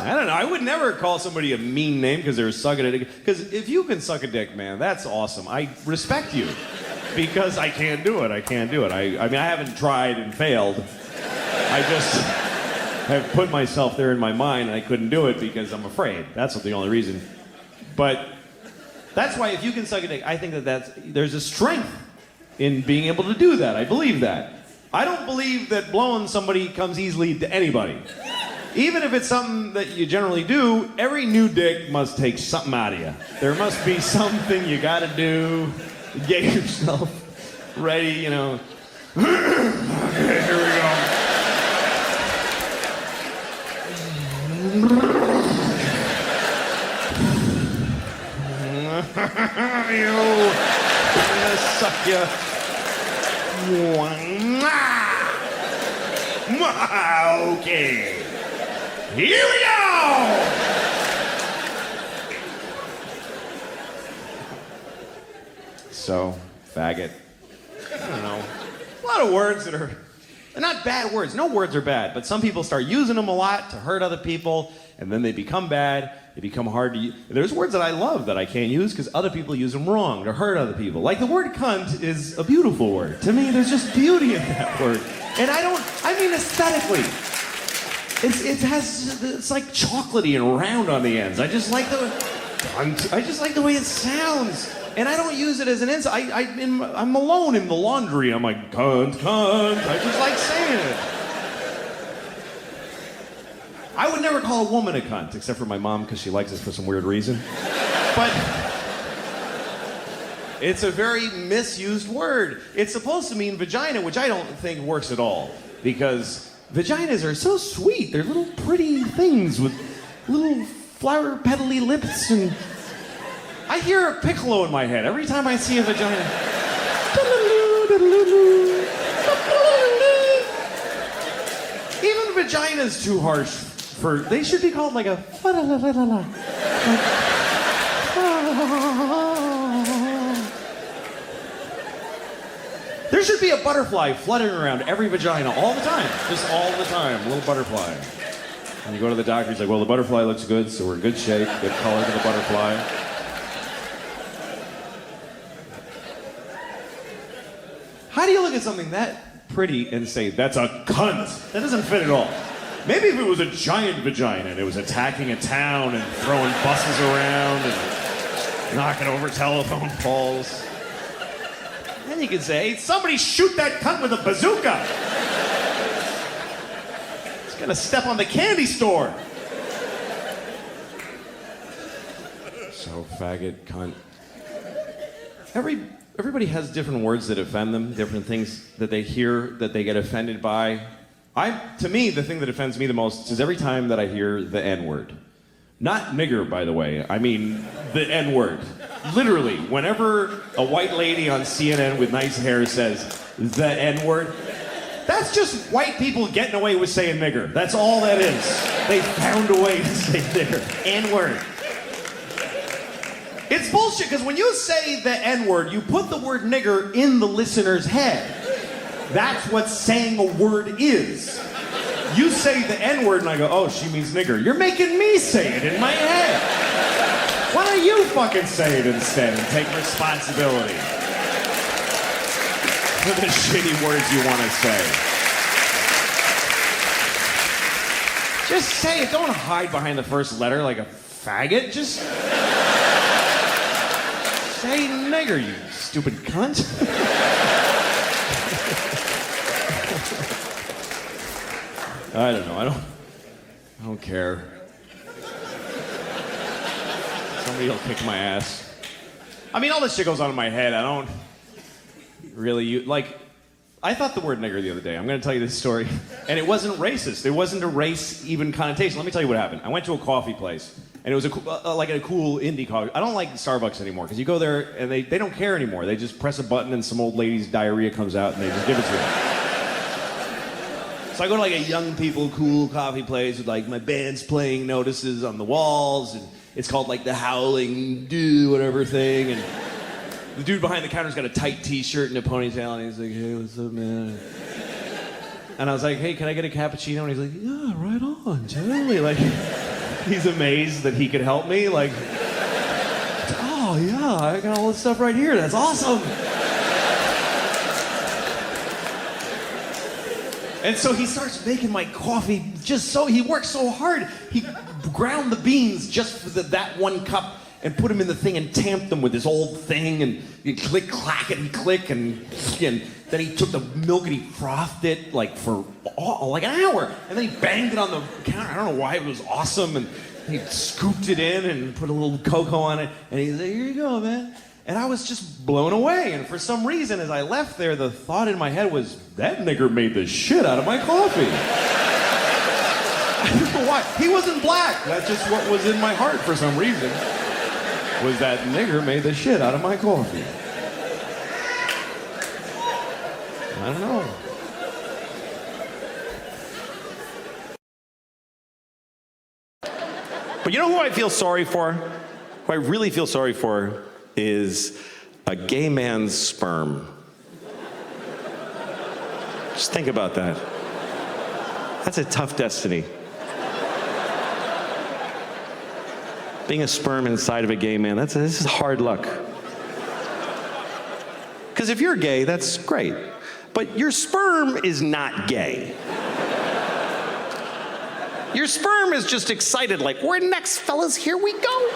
I don't know. I would never call somebody a mean name because they were sucking a dick. Because if you can suck a dick, man, that's awesome. I respect you. Because I can't do it. I can't do it. I mean, I haven't tried and failed. I just have put myself there in my mind and I couldn't do it because I'm afraid. That's the only reason. But that's why if you can suck a dick, I think there's a strength in being able to do that. I believe that. I don't believe that blowing somebody comes easily to anybody. Even if it's something that you generally do, every new dick must take something out of you. There must be something you gotta do to get yourself ready, you know. Okay, here we go. I'm gonna suck you. Okay. Here we go! So, faggot. I don't know. A lot of words that are, they're not bad words. No words are bad, but some people start using them a lot to hurt other people, and then they become bad. They become hard to use. There's words that I love that I can't use because other people use them wrong to hurt other people. Like the word cunt is a beautiful word. To me, there's just beauty in that word. And I mean aesthetically. It's like chocolatey and round on the ends. I just like the way it sounds. And I don't use it as an insult. I'm alone in the laundry. I'm like, cunt, cunt. I just like saying it. I would never call a woman a cunt, except for my mom, because she likes it for some weird reason. But it's a very misused word. It's supposed to mean vagina, which I don't think works at all. Because vaginas are so sweet. They're little pretty things with little flower petally lips, and I hear a piccolo in my head every time I see a vagina. Even vagina's too harsh for, they should be called like a There should be a butterfly fluttering around every vagina all the time. Just all the time, a little butterfly. And you go to the doctor, he's like, well, the butterfly looks good, so we're in good shape, good color to the butterfly. How do you look at something that pretty and say, that's a cunt? That doesn't fit at all. Maybe if it was a giant vagina and it was attacking a town and throwing buses around and knocking over telephone poles, then you could say, somebody shoot that cunt with a bazooka. Gonna step on the candy store. So faggot, cunt. Everybody has different words that offend them, different things that they hear that they get offended by. To me, the thing that offends me the most is every time that I hear the N-word. Not nigger, by the way. I mean the N-word. Literally, whenever a white lady on CNN with nice hair says the N-word, that's just white people getting away with saying nigger. That's all that is. They found a way to say nigger. N-word. It's bullshit, because when you say the N-word, you put the word nigger in the listener's head. That's what saying a word is. You say the N-word and I go, oh, she means nigger. You're making me say it in my head. Why don't you fucking say it instead and take responsibility for the shitty words you want to say? Just say it. Don't hide behind the first letter like a faggot. Just say nigger, you stupid cunt. I don't know. I don't care. Somebody will kick my ass. I mean, all this shit goes on in my head. I don't really I thought the word nigger the other day. I'm going to tell you this story. And it wasn't racist. It wasn't a race-even connotation. Let me tell you what happened. I went to a coffee place, and it was a cool indie coffee. I don't like Starbucks anymore, because you go there, and they don't care anymore. They just press a button, and some old lady's diarrhea comes out, and they just give it to you. So I go to like a young people cool coffee place with like my band's playing notices on the walls, and it's called like the Howling Dew, whatever thing, and the dude behind the counter's got a tight t-shirt and a ponytail, and he's like, hey, what's up, man? And I was like, hey, can I get a cappuccino? And he's like, yeah, right on, totally. Like, he's amazed that he could help me. Like, oh, yeah, I got all this stuff right here. That's awesome. And so he starts making my coffee he works so hard. He ground the beans just for that one cup and put them in the thing and tamped them with this old thing, and you click, clack, and click, and then he took the milk and he frothed it like for like an hour, and then he banged it on the counter. I don't know why, it was awesome, and he scooped it in and put a little cocoa on it, and he's like, here you go, man. And I was just blown away, and for some reason, as I left there, the thought in my head was, that nigger made the shit out of my coffee. I don't know why. He wasn't black. That's just what was in my heart for some reason. Was that nigger made the shit out of my coffee. I don't know. But you know who I feel sorry for? Who I really feel sorry for is a gay man's sperm. Just think about that. That's a tough destiny. Being a sperm inside of a gay man, this is hard luck. Because if you're gay, that's great. But your sperm is not gay. Your sperm is just excited, like, we're next, fellas, here we go.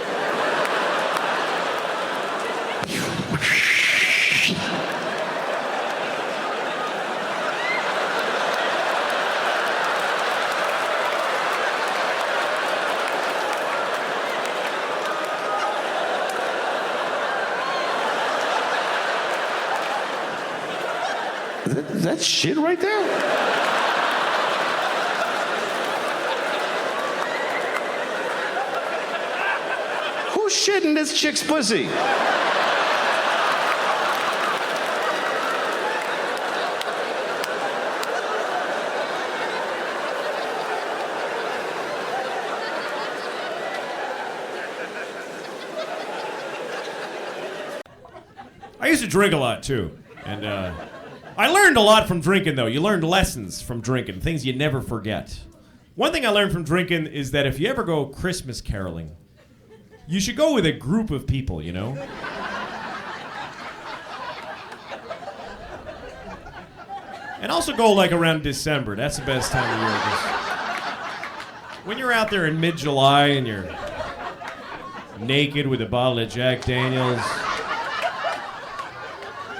That's shit right there. Who's shitting this chick's pussy? I used to drink a lot too, and I learned a lot from drinking, though. You learned lessons from drinking, things you never forget. One thing I learned from drinking is that if you ever go Christmas caroling, you should go with a group of people, you know? And also go like around December. That's the best time of year. When you're out there in mid-July and you're naked with a bottle of Jack Daniels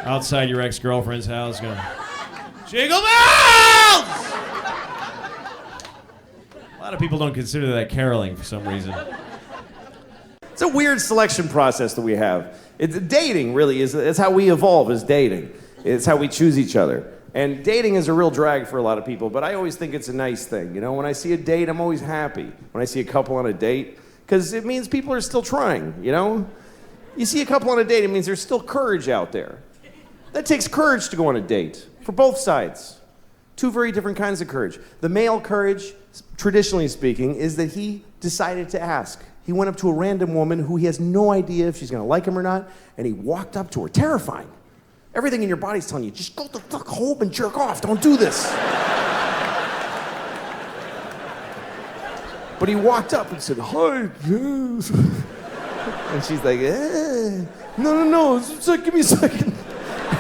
outside your ex-girlfriend's house going, Jingle bells! lot of people don't consider that caroling for some reason. It's a weird selection process that we have. Dating really it's how we evolve as dating. It's how we choose each other. And dating is a real drag for a lot of people, but I always think it's a nice thing. You know, when I see a date, I'm always happy. When I see a couple on a date, because it means people are still trying, you know? You see a couple on a date, it means there's still courage out there. That takes courage to go on a date, for both sides. Two very different kinds of courage. The male courage, traditionally speaking, is that he decided to ask. He went up to a random woman who he has no idea if she's gonna like him or not, and he walked up to her, terrifying. Everything in your body's telling you, just go the fuck home and jerk off, don't do this. But he walked up and said, hi, yes. And she's like, no, give me a second.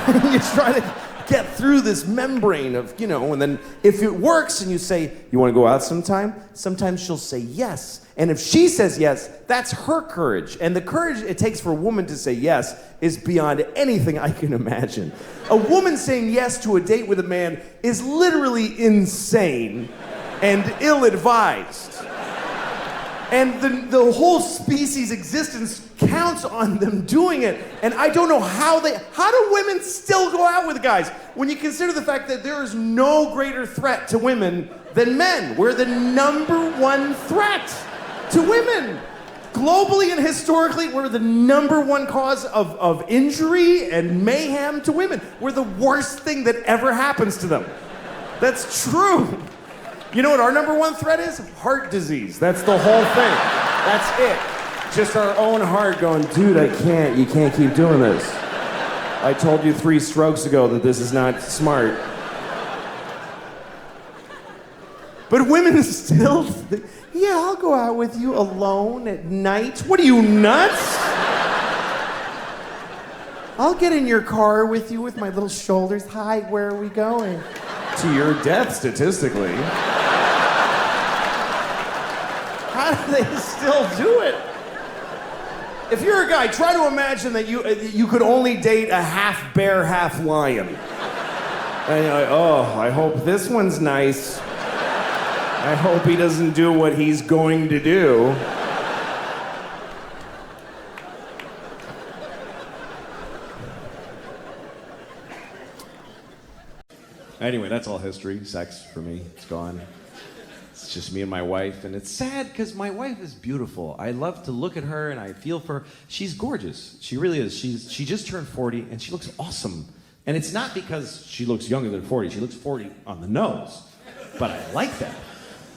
And you try to get through this membrane of, you know, and then if it works and you say, you wanna go out sometime? Sometimes she'll say yes. And if she says yes, that's her courage. And the courage it takes for a woman to say yes is beyond anything I can imagine. A woman saying yes to a date with a man is literally insane and ill-advised. And the whole species' existence counts on them doing it. And I don't know how do women still go out with guys? When you consider the fact that there is no greater threat to women than men. We're the #1 threat to women. Globally and historically, we're the #1 cause of injury and mayhem to women. We're the worst thing that ever happens to them. That's true. You know what our #1 threat is? Heart disease. That's the whole thing. That's it. Just our own heart going, dude, you can't keep doing this. I told you 3 strokes ago that this is not smart. But women still, yeah, I'll go out with you alone at night. What are you, nuts? I'll get in your car with you with my little shoulders. Hi, where are we going? To your death, statistically. How do they still do it? If you're a guy, try to imagine that you could only date a half bear, half lion. And you're like, oh, I hope this one's nice. I hope he doesn't do what he's going to do. Anyway, that's all history. Sex for me, it's gone. It's just me and my wife, and it's sad because my wife is beautiful. I love to look at her and I feel for her. She's gorgeous. She really is. She just turned 40 and she looks awesome. And it's not because she looks younger than 40. She looks 40 on the nose. But I like that.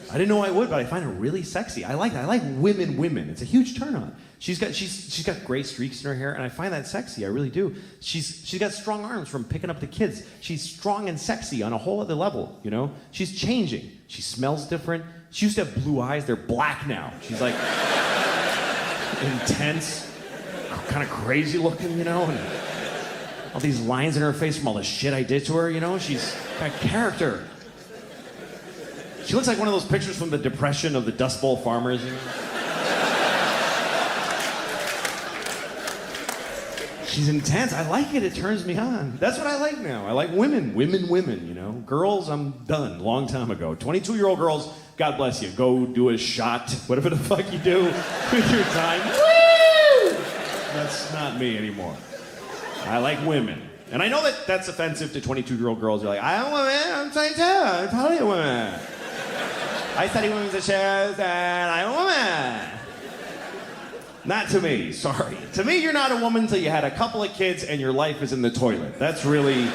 I didn't know I would, but I find her really sexy. I like that. I like women. It's a huge turn on. She's got gray streaks in her hair, and I find that sexy. I really do. She's got strong arms from picking up the kids. She's strong and sexy on a whole other level, you know? She's changing. She smells different. She used to have blue eyes. They're black now. She's like intense, kind of crazy looking, you know? And all these lines in her face from all the shit I did to her, you know? She's got character. She looks like one of those pictures from the Depression of the Dust Bowl farmers, you know? She's intense. I like it. It turns me on. That's what I like now. I like women, you know? Girls, I'm done. Long time ago. 22-year-old girls, God bless you. Go do a shot, whatever the fuck you do with your time. Woo! That's not me anymore. I like women. And I know that that's offensive to 22-year-old girls. They're like, I am women, I'm 22, I'm totally a woman. I study women's issues and I'm a woman. Not to me, sorry. To me, you're not a woman until you had a couple of kids and your life is in the toilet. That's really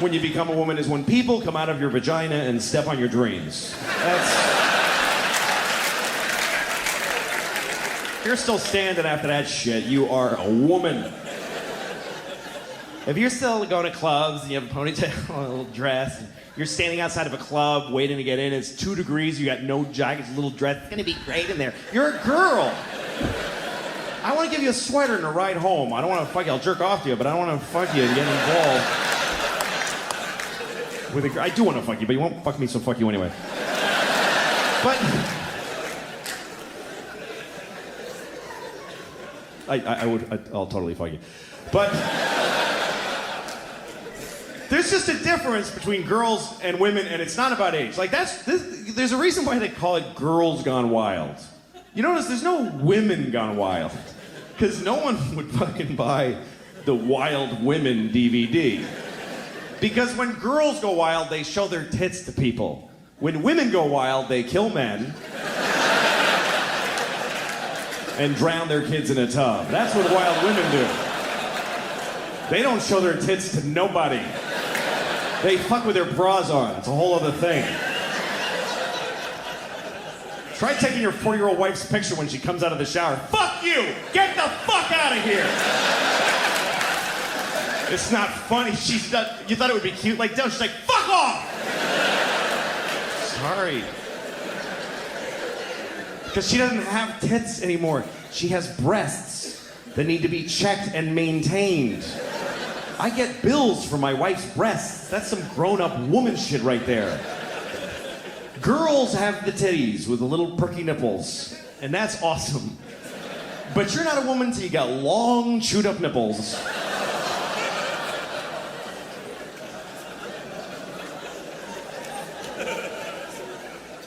when you become a woman, is when people come out of your vagina and step on your dreams. You're still standing after that shit. You are a woman. If you're still going to clubs and you have a ponytail and a little dress, and you're standing outside of a club waiting to get in, it's 2 degrees, you got no jacket, a little dress, it's gonna be great in there. You're a girl. I want to give you a sweater and a ride home. I don't want to fuck you. I'll jerk off to you, but I don't want to fuck you and get involved with a girl. I do want to fuck you, but you won't fuck me, so fuck you anyway. But I'll totally fuck you. But There's just a difference between girls and women, and it's not about age. Like there's a reason why they call it Girls Gone Wild. You notice there's no Women Gone Wild, because no one would fucking buy the Wild Women DVD. Because when girls go wild, they show their tits to people. When women go wild, they kill men and drown their kids in a tub. That's what wild women do. They don't show their tits to nobody. They fuck with their bras on. It's a whole other thing. Try taking your 40-year-old wife's picture when she comes out of the shower. Fuck you! Get the fuck out of here! It's not funny. She's not, you thought it would be cute? Like, no, she's like, fuck off! Sorry. Because she doesn't have tits anymore. She has breasts that need to be checked and maintained. I get bills for my wife's breasts. That's some grown-up woman shit right there. Girls have the titties with the little perky nipples, and that's awesome. But you're not a woman till you got long, chewed-up nipples.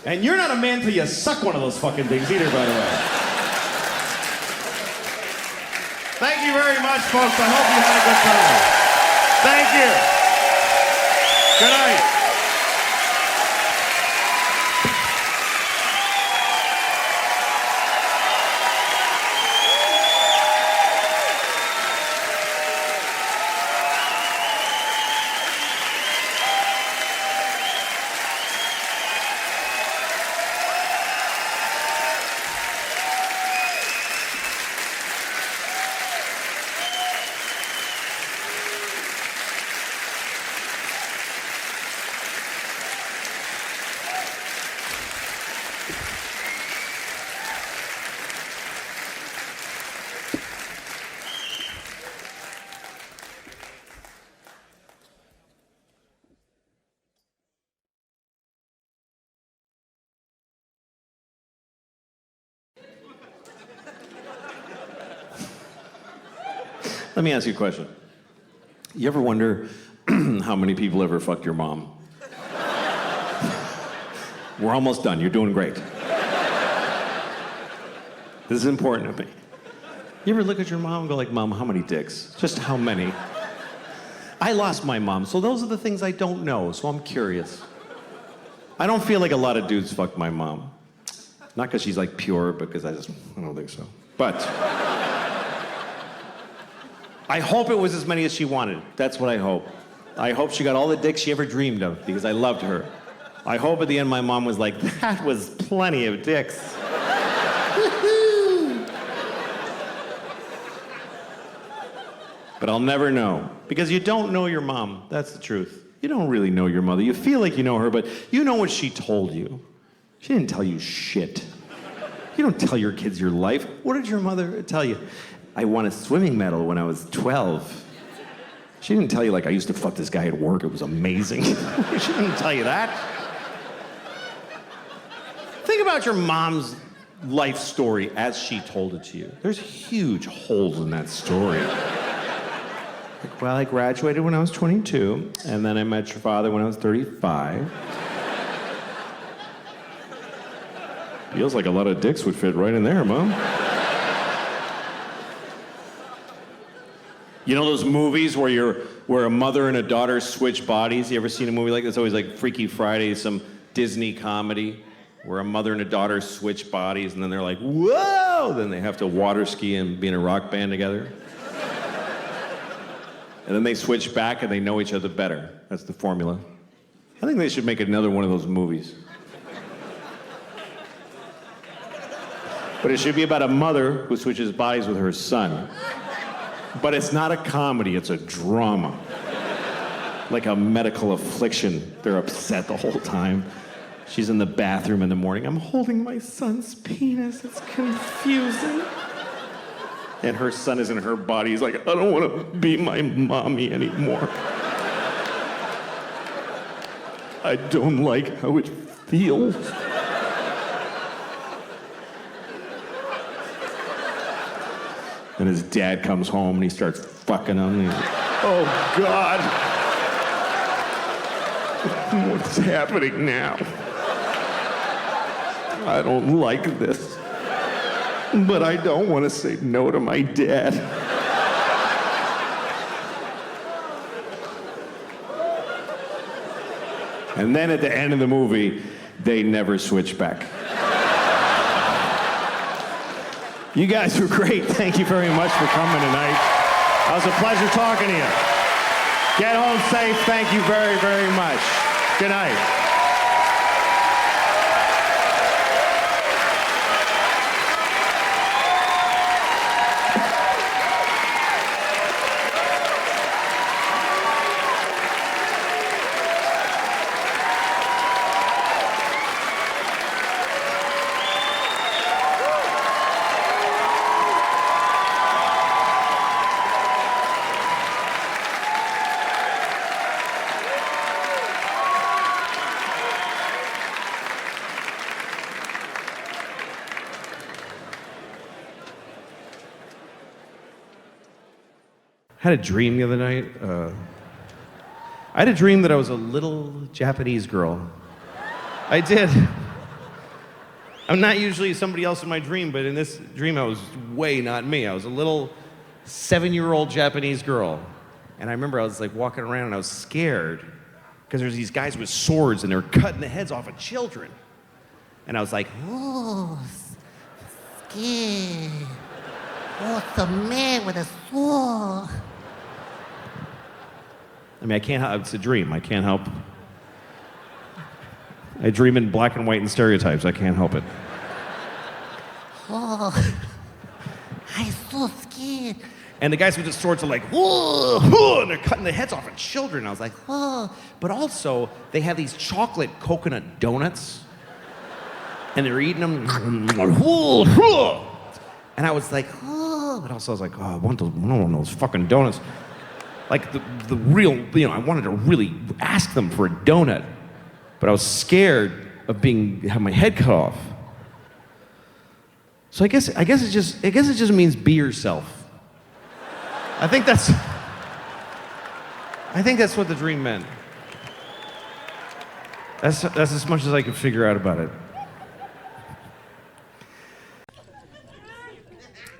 And you're not a man till you suck one of those fucking things either, by the way. Thank you very much, folks. I hope you had a good time. Thank you. Good night. Let me ask you a question. You ever wonder how many people ever fucked your mom? We're almost done. You're doing great. This is important to me. You ever look at your mom and go like, Mom, how many dicks? Just how many? I lost my mom, so those are the things I don't know, so I'm curious. I don't feel like a lot of dudes fucked my mom. Not because she's like pure, because I don't think so. But I hope it was as many as she wanted. That's what I hope. I hope she got all the dicks she ever dreamed of, because I loved her. I hope at the end my mom was like, that was plenty of dicks. But I'll never know, because you don't know your mom. That's the truth. You don't really know your mother. You feel like you know her, but you know what she told you. She didn't tell you shit. You don't tell your kids your life. What did your mother tell you? I won a swimming medal when I was 12. She didn't tell you, like, I used to fuck this guy at work. It was amazing. She didn't tell you that. Think about your mom's life story as she told it to you. There's huge holes in that story. Like, well, I graduated when I was 22, and then I met your father when I was 35. Feels like a lot of dicks would fit right in there, Mom. You know those movies where a mother and a daughter switch bodies? You ever seen a movie like this? It's always like Freaky Friday, some Disney comedy where a mother and a daughter switch bodies, and then they're like, whoa! Then they have to water ski and be in a rock band together. And then they switch back and they know each other better. That's the formula. I think they should make another one of those movies. But it should be about a mother who switches bodies with her son. But it's not a comedy, it's a drama. Like a medical affliction. They're upset the whole time. She's in the bathroom in the morning. I'm holding my son's penis. It's confusing. And her son is in her body. He's like, I don't want to be my mommy anymore. I don't like how it feels. And his dad comes home and he starts fucking him. And he's like, oh, God. What's happening now? I don't like this. But I don't want to say no to my dad. And then at the end of the movie, they never switch back. You guys were great. Thank you very much for coming tonight. It was a pleasure talking to you. Get home safe. Thank you very, very much. Good night. I had a dream the other night. I had a dream that I was a little Japanese girl. I did. I'm not usually somebody else in my dream, but in this dream I was way not me. I was a little 7-year-old Japanese girl. And I remember I was like walking around and I was scared because there's these guys with swords and they were cutting the heads off of children. And I was like, Oh, scared. Oh, it's a man with a sword. I mean, I can't help, it's a dream. I can't help. I dream in black and white and stereotypes. I can't help it. Oh, I'm so scared. And the guys with the swords are like, whoa, whoa, and they're cutting the heads off of children. I was like, whoa. But also, they have these chocolate coconut donuts, and they're eating them. Whoa, whoa. And I was like, oh. But also, I was like, oh, I want one of those fucking donuts. Like the real, I wanted to really ask them for a donut, but I was scared of have my head cut off. So I guess it just means be yourself. I think that's what the dream meant. That's as much as I could figure out about it.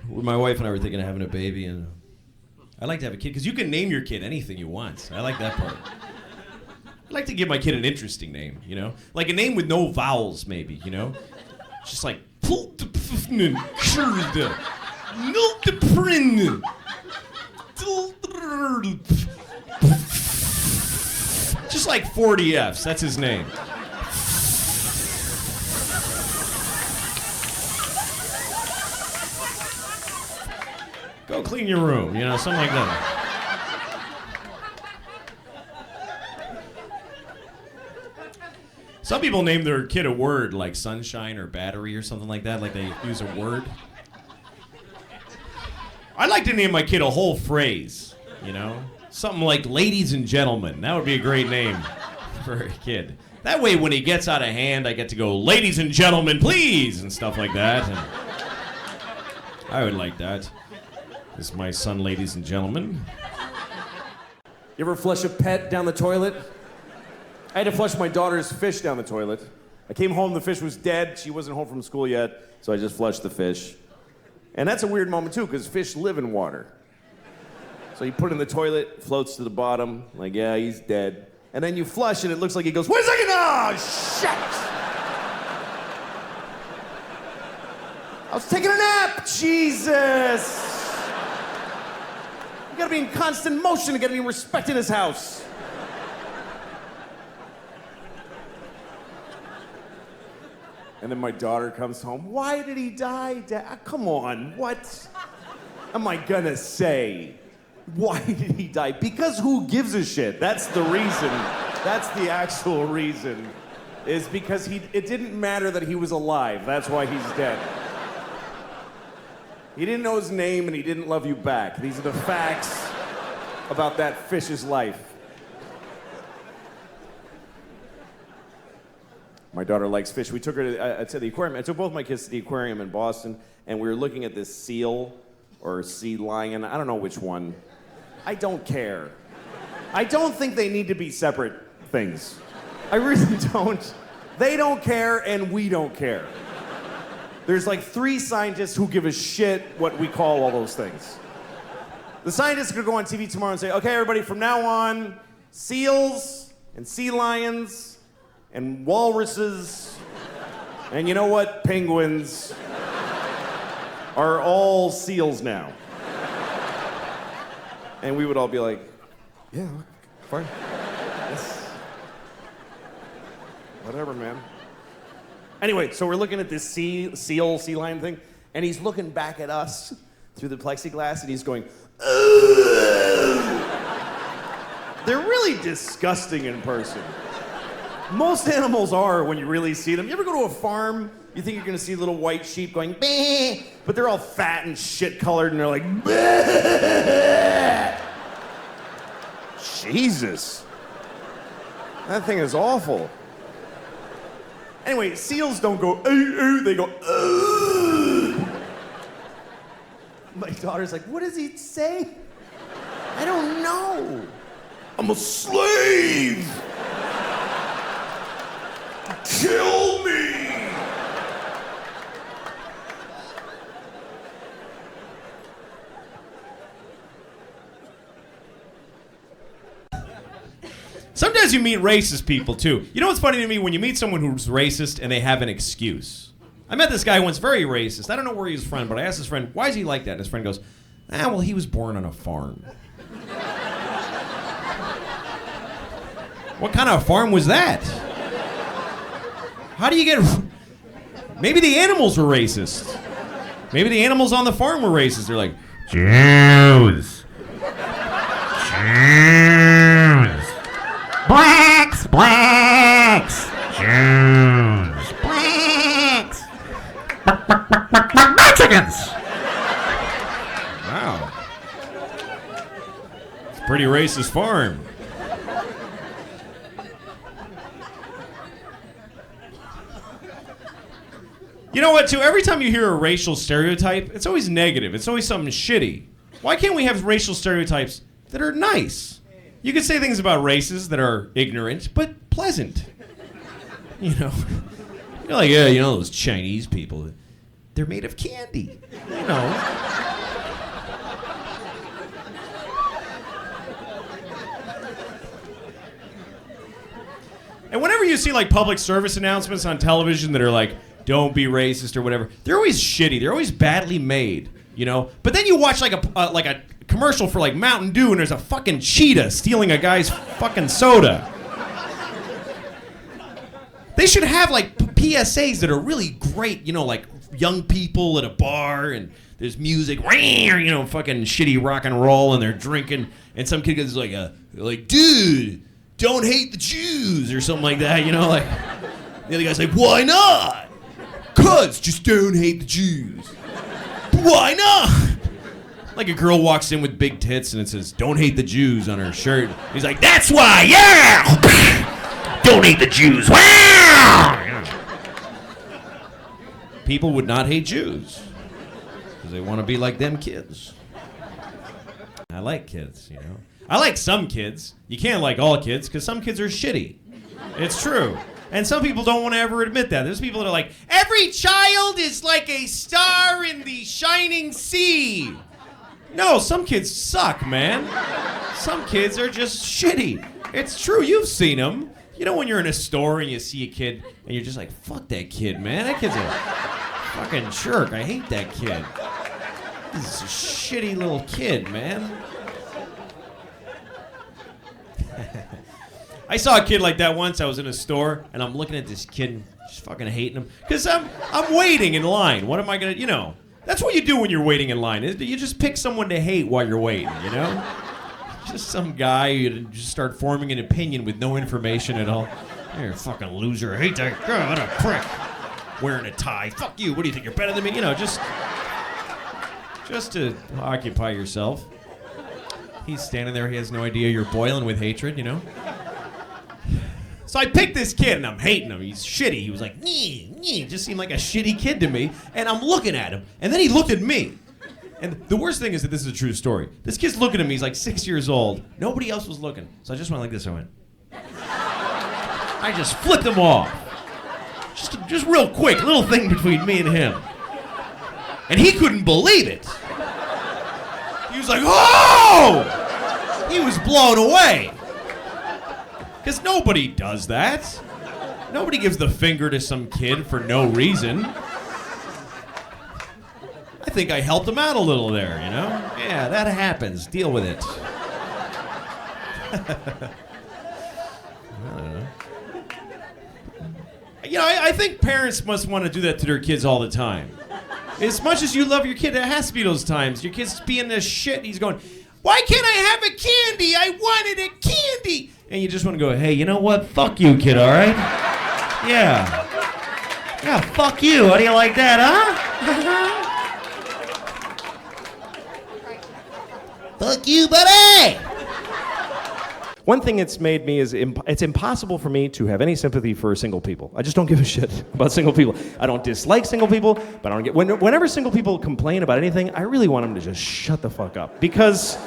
My wife and I were thinking of having a baby, and I'd like to have a kid, because you can name your kid anything you want. I like that part. I'd like to give my kid an interesting name, Like a name with no vowels, maybe, Just like... Just like 40 Fs, that's his name. Go clean your room, something like that. Some people name their kid a word like sunshine or battery or something like that, like they use a word. I'd like to name my kid a whole phrase, Something like ladies and gentlemen. That would be a great name for a kid. That way when he gets out of hand, I get to go, ladies and gentlemen, please, and stuff like that. And I would like that. This is my son, ladies and gentlemen. You ever flush a pet down the toilet? I had to flush my daughter's fish down the toilet. I came home, the fish was dead. She wasn't home from school yet, so I just flushed the fish. And that's a weird moment too, because fish live in water. So you put it in the toilet, floats to the bottom, like, yeah, he's dead. And then you flush and it looks like he goes, wait a second, oh, shit! I was taking a nap, Jesus! You gotta be in constant motion, you gotta be respecting his house. And then my daughter comes home, why did he die, Dad? Come on, what am I gonna say? Why did he die? Because who gives a shit? That's the reason. That's the actual reason. Is because it didn't matter that he was alive. That's why he's dead. He didn't know his name and he didn't love you back. These are the facts about that fish's life. My daughter likes fish. We took her to the aquarium. I took both my kids to the aquarium in Boston, and we were looking at this seal or sea lion. I don't know which one. I don't care. I don't think they need to be separate things. I really don't. They don't care, and we don't care. There's like 3 scientists who give a shit what we call all those things. The scientists are gonna go on TV tomorrow and say, okay, everybody, from now on, seals and sea lions and walruses and you know what, penguins are all seals now. And we would all be like, yeah, fine. Yes. Whatever, man. Anyway, so we're looking at this sea lion thing, and he's looking back at us through the plexiglass, and he's going, ugh. They're really disgusting in person. Most animals are when you really see them. You ever go to a farm, you think you're gonna see little white sheep going, bah, but they're all fat and shit colored, and they're like, bah. Jesus. That thing is awful. Anyway, seals don't go, they go, ugh. My daughter's like, what does he say? I don't know. I'm a slave. Kill me. Sometimes you meet racist people, too. You know what's funny to me? When you meet someone who's racist and they have an excuse. I met this guy once, very racist. I don't know where he was from, but I asked his friend, why is he like that? And his friend goes, well, he was born on a farm. What kind of farm was that? How do you get... Maybe the animals were racist. Maybe the animals on the farm were racist. They're like, Jews. Jews. Blacks. Jews. Blacks. Mexicans. Wow. It's a pretty racist farm. You know what, too? Every time you hear a racial stereotype, it's always negative. It's always something shitty. Why can't we have racial stereotypes that are nice? You could say things about races that are ignorant, but pleasant. You know? You're like, yeah, you know those Chinese people, they're made of candy. You know? And whenever you see, like, public service announcements on television that are like, don't be racist or whatever, they're always shitty. They're always badly made, you know? But then you watch like a commercial for like Mountain Dew and there's a fucking cheetah stealing a guy's fucking soda. They should have like PSAs that are really great, you know, like young people at a bar and there's music, you know, fucking shitty rock and roll and they're drinking and some kid goes like, dude, don't hate the Jews or something like that, you know, like the other guy's like, why not? 'Cause just don't hate the Jews. Why not? Like a girl walks in with big tits and it says, don't hate the Jews on her shirt. He's like, that's why, yeah! Don't hate the Jews, wow! People would not hate Jews. Because they want to be like them kids. I like kids, you know. I like some kids. You can't like all kids because some kids are shitty. It's true. And some people don't want to ever admit that. There's people that are like, every child is like a star in the shining sea. No, some kids suck, man. Some kids are just shitty. It's true, you've seen them. You know when you're in a store and you see a kid and you're just like, fuck that kid, man. That kid's a fucking jerk. I hate that kid. This is a shitty little kid, man. I saw a kid like that once. I was in a store, and I'm looking at this kid and just fucking hating him. Because I'm waiting in line. What am I going to, you know. That's what you do when you're waiting in line. You just pick someone to hate while you're waiting, you know. Just some guy, you just start forming an opinion with no information at all. You're a fucking loser. I hate that guy. What a prick. Wearing a tie. Fuck you. What do you think? You're better than me? You know, just to occupy yourself. He's standing there. He has no idea you're boiling with hatred, you know. So I picked this kid, and I'm hating him. He's shitty. He was like, just seemed like a shitty kid to me. And I'm looking at him, and then he looked at me. And the worst thing is that this is a true story. This kid's looking at me. He's like 6 years old. Nobody else was looking. So I just went like this. I went. I just flicked him off. Just real quick, little thing between me and him. And he couldn't believe it. He was like, oh! He was blown away. Because nobody does that. Nobody gives the finger to some kid for no reason. I think I helped him out a little there, you know? Yeah, that happens. Deal with it. I don't know. You know, I think parents must want to do that to their kids all the time. As much as you love your kid, it has to be those times. Your kid's being this shit, and he's going, why can't I have a candy? I wanted a candy. And you just want to go, hey, you know what? Fuck you, kid, all right? Yeah. Yeah, fuck you. How do you like that, huh? Fuck you, buddy! One thing it's made me is it's impossible for me to have any sympathy for single people. I just don't give a shit about single people. I don't dislike single people, but I don't get... Whenever single people complain about anything, I really want them to just shut the fuck up. Because,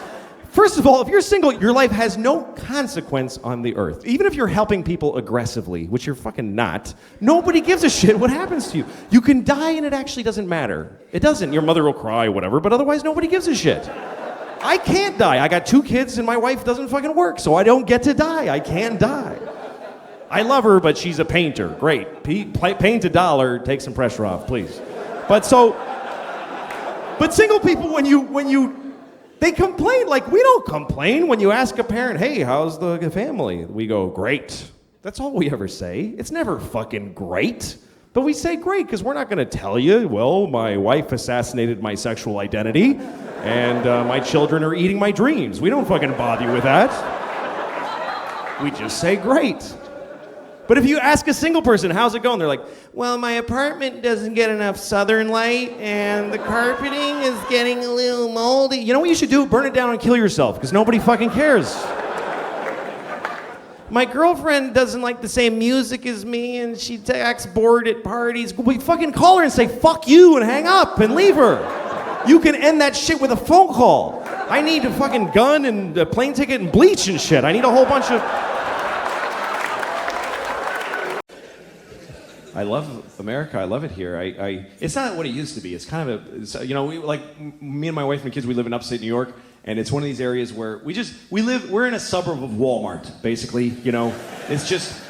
first of all, if you're single, your life has no consequence on the earth. Even if you're helping people aggressively, which you're fucking not, nobody gives a shit what happens to you. You can die and it actually doesn't matter. It doesn't. Your mother will cry, whatever, but otherwise nobody gives a shit. I can't die. I got 2 kids and my wife doesn't fucking work, so I don't get to die. I can't die. I love her, but she's a painter. Great. Paint $1, take some pressure off, please. But single people, they complain. Like, we don't complain when you ask a parent, hey, how's the family? We go, great. That's all we ever say. It's never fucking great. But we say great because we're not going to tell you, well, my wife assassinated my sexual identity and my children are eating my dreams. We don't fucking bother you with that. We just say great. But if you ask a single person, how's it going? They're like, well, my apartment doesn't get enough southern light and the carpeting is getting a little moldy. You know what you should do? Burn it down and kill yourself because nobody fucking cares. My girlfriend doesn't like the same music as me and she acts bored at parties. We fucking call her and say, fuck you, and hang up and leave her. You can end that shit with a phone call. I need a fucking gun and a plane ticket and bleach and shit. I need a whole bunch of... I love America. I love it here. It's not what it used to be. It's kind of a, you know, me and my wife and kids, we live in upstate New York. And it's one of these areas where we're in a suburb of Walmart, basically, you know. It's just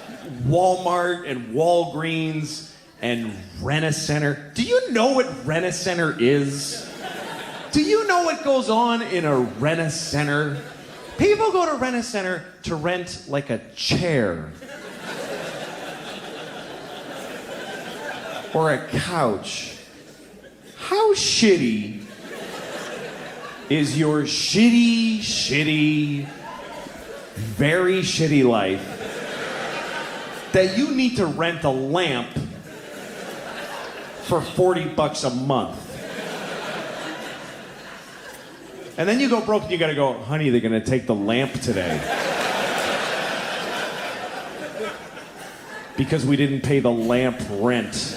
Walmart and Walgreens and Rent-A-Center. Do you know what Rent-A-Center is? Do you know what goes on in a Rent-A-Center? People go to Rent-A-Center to rent like a chair. Or a couch. How shitty is your shitty, very shitty life that you need to rent a lamp for $40 a month? And then you go broke and you gotta go, honey, they're gonna take the lamp today. Because we didn't pay the lamp rent.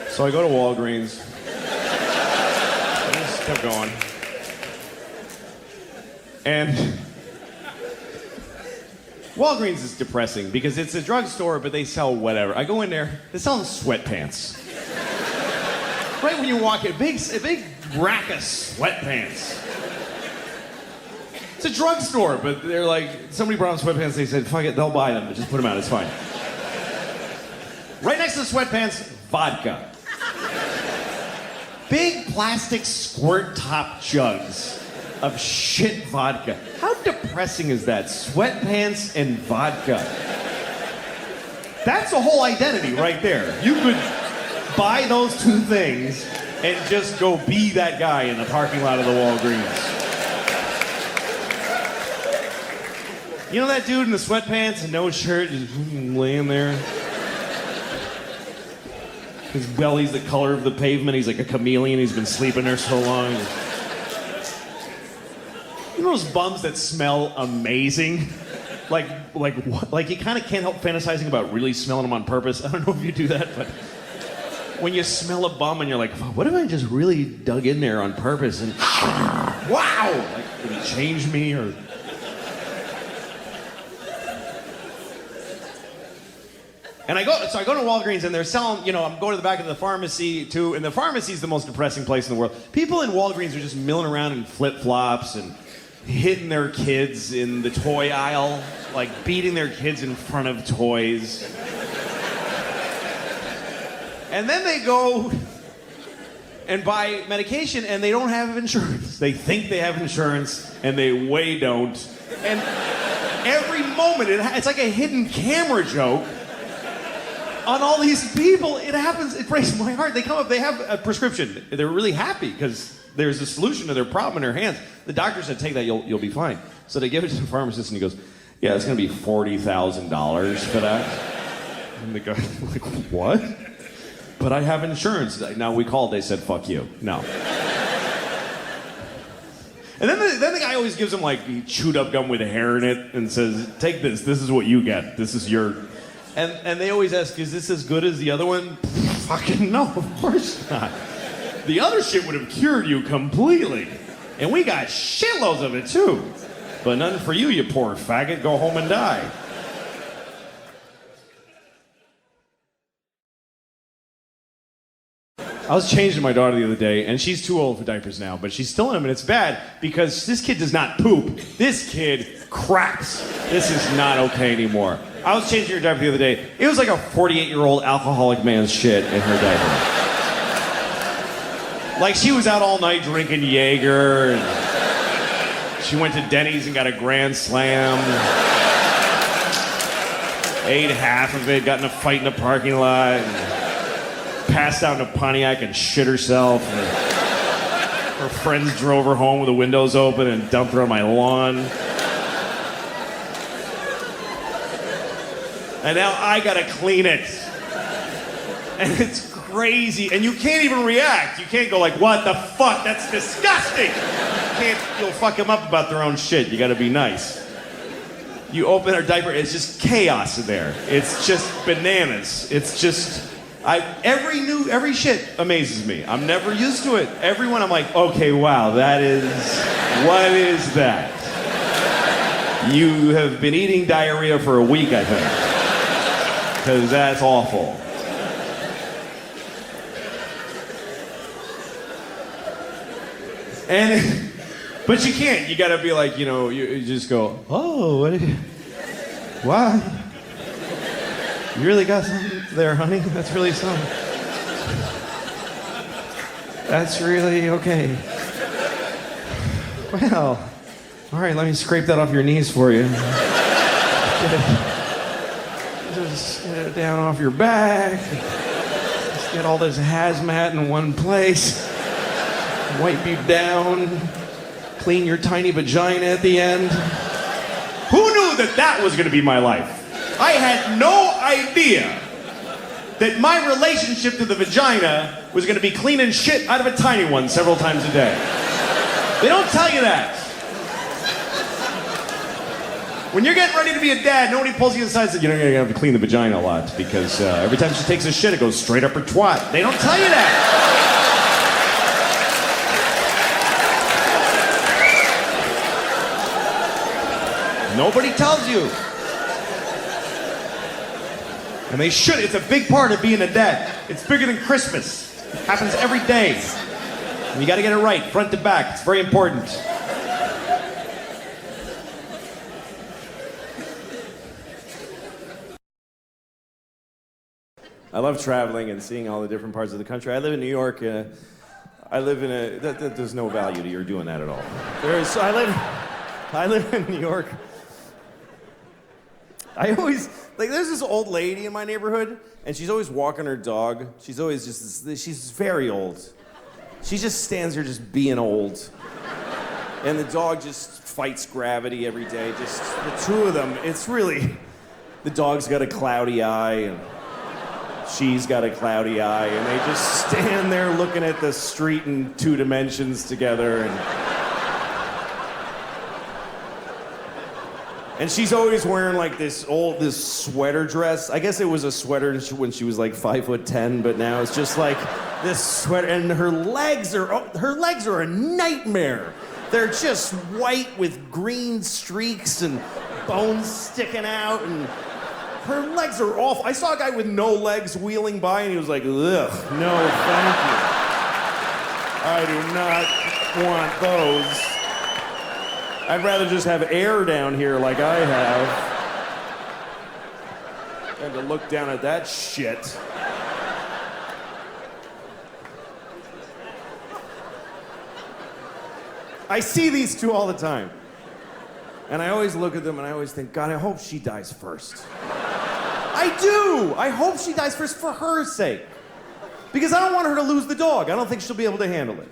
So I go to Walgreens. I just kept going. And Walgreens is depressing because it's a drugstore, but they sell whatever. I go in there, they're selling sweatpants. Right when you walk in, a big rack of sweatpants. It's a drugstore, but they're like, somebody brought them sweatpants, they said, fuck it, they'll buy them, just put them out, it's fine. Right next to the sweatpants, vodka. Big plastic squirt top jugs of shit vodka. How depressing is that? Sweatpants and vodka. That's a whole identity right there. You could buy those 2 things and just go be that guy in the parking lot of the Walgreens. You know that dude in the sweatpants and no shirt just laying there? His belly's the color of the pavement. He's like a chameleon. He's been sleeping there so long. You know those bums that smell amazing? Like you kind of can't help fantasizing about really smelling them on purpose. I don't know if you do that, but when you smell a bum and you're like, what if I just really dug in there on purpose and wow, like did he change me or? And I go to Walgreens and they're selling, I'm going to the back of the pharmacy too, and the pharmacy is the most depressing place in the world. People in Walgreens are just milling around in flip-flops and hitting their kids in the toy aisle, like beating their kids in front of toys. And then they go and buy medication and they don't have insurance. They think they have insurance and they way don't. And every moment, it's like a hidden camera joke on all these people. It happens, it breaks my heart. They come up, they have a prescription. They're really happy because there's a solution to their problem in their hands. The doctor said, take that, you'll be fine. So they give it to the pharmacist and he goes, yeah, it's gonna be $40,000 for that. And the guy's like, what? But I have insurance. Now we called, they said, fuck you. No. And then the guy always gives him like chewed up gum with hair in it and says, take this is what you get. This is your... And they always ask, is this as good as the other one? Fucking no, of course not. The other shit would have cured you completely. And we got shitloads of it too. But none for you, you poor faggot. Go home and die. I was changing my daughter the other day, and she's too old for diapers now, but she's still in them, and it's bad because this kid does not poop. This kid craps. This is not okay anymore. I was changing her diaper the other day. It was like a 48-year-old alcoholic man's shit in her diaper. Like she was out all night drinking Jaeger, and she went to Denny's and got a Grand Slam. Ate half of it, got in a fight in the parking lot, and passed out in a Pontiac and shit herself. And her friends drove her home with the windows open and dumped her on my lawn. And now I gotta clean it. And it's crazy. And you can't even react. You can't go like, what the fuck? That's disgusting. You'll fuck them up about their own shit. You gotta be nice. You open her diaper, it's just chaos in there. It's just bananas. It's just... every shit amazes me. I'm never used to it. Everyone, I'm like, okay, wow, what is that? You have been eating diarrhea for a week, I think. Because that's awful. But you can't. You gotta be like, you just go, oh, wow. You really got something there, honey? That's really something. That's really okay. Well, all right, let me scrape that off your knees for you. Just get it down off your back. Just get all this hazmat in one place. Wipe you down. Clean your tiny vagina at the end. Who knew that was going to be my life? I had no idea that my relationship to the vagina was going to be cleaning shit out of a tiny one several times a day. They don't tell you that. When you're getting ready to be a dad, nobody pulls you aside and says, you're going to have to clean the vagina a lot because every time she takes a shit, it goes straight up her twat. They don't tell you that. Nobody tells you. And they should. It's a big part of being a dad. It's bigger than Christmas. It happens every day. And you gotta get it right, front to back. It's very important. I love traveling and seeing all the different parts of the country. I live in New York. There's no value to your doing that at all. I live in New York. There's this old lady in my neighborhood, and she's always walking her dog. She's always she's very old. She just stands here just being old. And the dog just fights gravity every day. Just the two of them, it's really, the dog's got a cloudy eye, and she's got a cloudy eye, and they just stand there looking at the street in 2 dimensions together, and And she's always wearing like this sweater dress. I guess it was a sweater when she was like 5'10", but now it's just like this sweater. And her legs are a nightmare. They're just white with green streaks and bones sticking out, and her legs are awful. I saw a guy with no legs wheeling by, and he was like, ugh, no, thank you. I do not want those. I'd rather just have air down here like I have than to look down at that shit. I see these two all the time. And I always look at them and I always think, God, I hope she dies first. I do! I hope she dies first for her sake. Because I don't want her to lose the dog. I don't think she'll be able to handle it.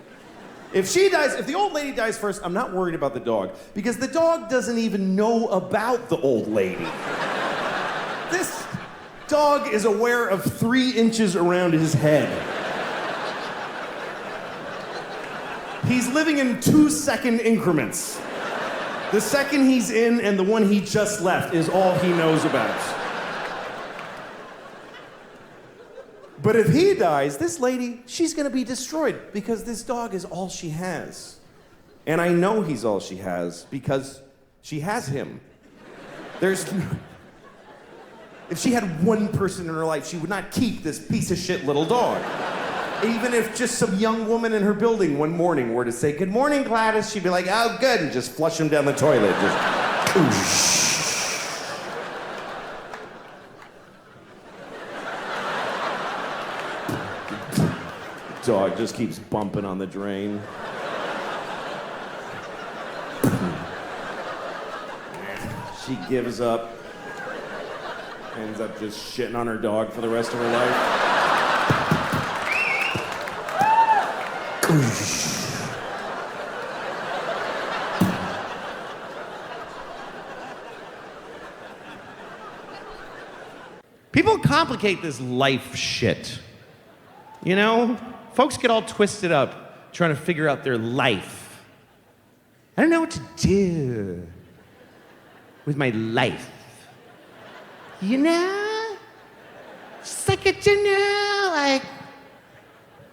If the old lady dies first, I'm not worried about the dog. Because the dog doesn't even know about the old lady. This dog is aware of 3 inches around his head. He's living in 2-second increments. The second he's in and the one he just left is all he knows about. But if he dies, this lady, she's gonna be destroyed because this dog is all she has. And I know he's all she has because she has him. If she had one person in her life, she would not keep this piece of shit little dog. Even if just some young woman in her building one morning were to say, "Good morning, Gladys," she'd be like, "Oh, good," and just flush him down the toilet. Dog just keeps bumping on the drain. She gives up. Ends up just shitting on her dog for the rest of her life. People complicate this life shit. You know? Folks get all twisted up trying to figure out their life. I don't know what to do with my life. You know? Just like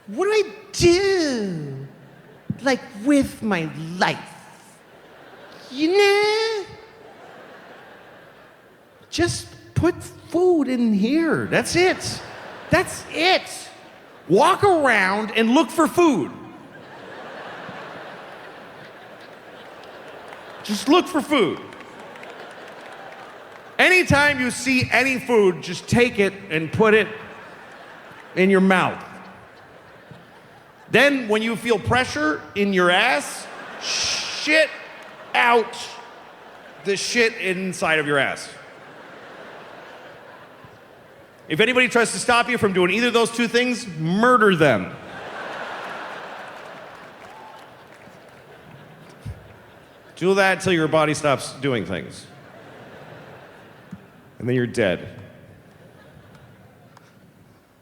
what do I do? Like, with my life? You know? Just put food in here. That's it. That's it. Walk around and look for food. Just look for food. Anytime you see any food, just take it and put it in your mouth. Then, when you feel pressure in your ass, shit out the shit inside of your ass. If anybody tries to stop you from doing either of those two things, murder them. Do that until your body stops doing things. And then you're dead.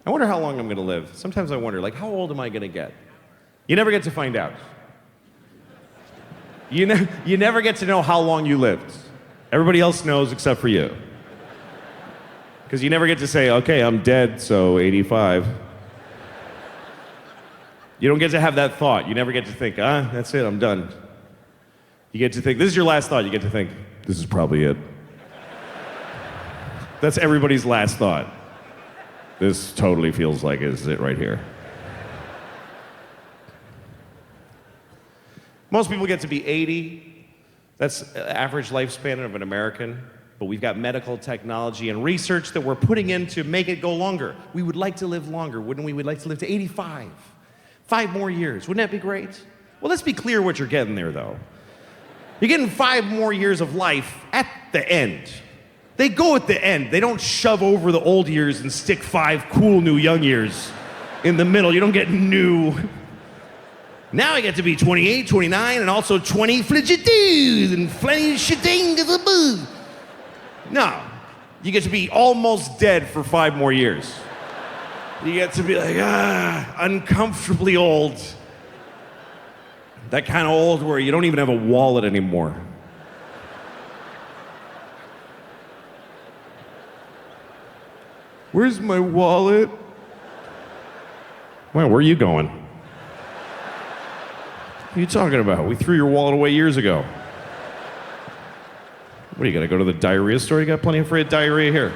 I wonder how long I'm gonna live. Sometimes I wonder, like, how old am I gonna get? You never get to find out. You never get to know how long you lived. Everybody else knows except for you. Because you never get to say, okay, I'm dead, so 85. You don't get to have that thought. You never get to think, that's it, I'm done. You get to think, this is your last thought. You get to think, this is probably it. That's everybody's last thought. This totally feels like is it right here. Most people get to be 80. That's the average lifespan of an American. But we've got medical technology and research that we're putting in to make it go longer. We would like to live longer, wouldn't we? We'd like to live to 85. 5 more years. Wouldn't that be great? Well, let's be clear what you're getting there, though. You're getting 5 more years of life at the end. They go at the end. They don't shove over the old years and stick 5 cool new young years in the middle. You don't get new. Now I get to be 28, 29, and also 20 fligidees and plenty shitting. No, you get to be almost dead for 5 more years. You get to be like, uncomfortably old. That kind of old where you don't even have a wallet anymore. Where's my wallet? Well, where are you going? What are you talking about? We threw your wallet away years ago. What, you gotta go to the diarrhea store? You got plenty of free diarrhea here.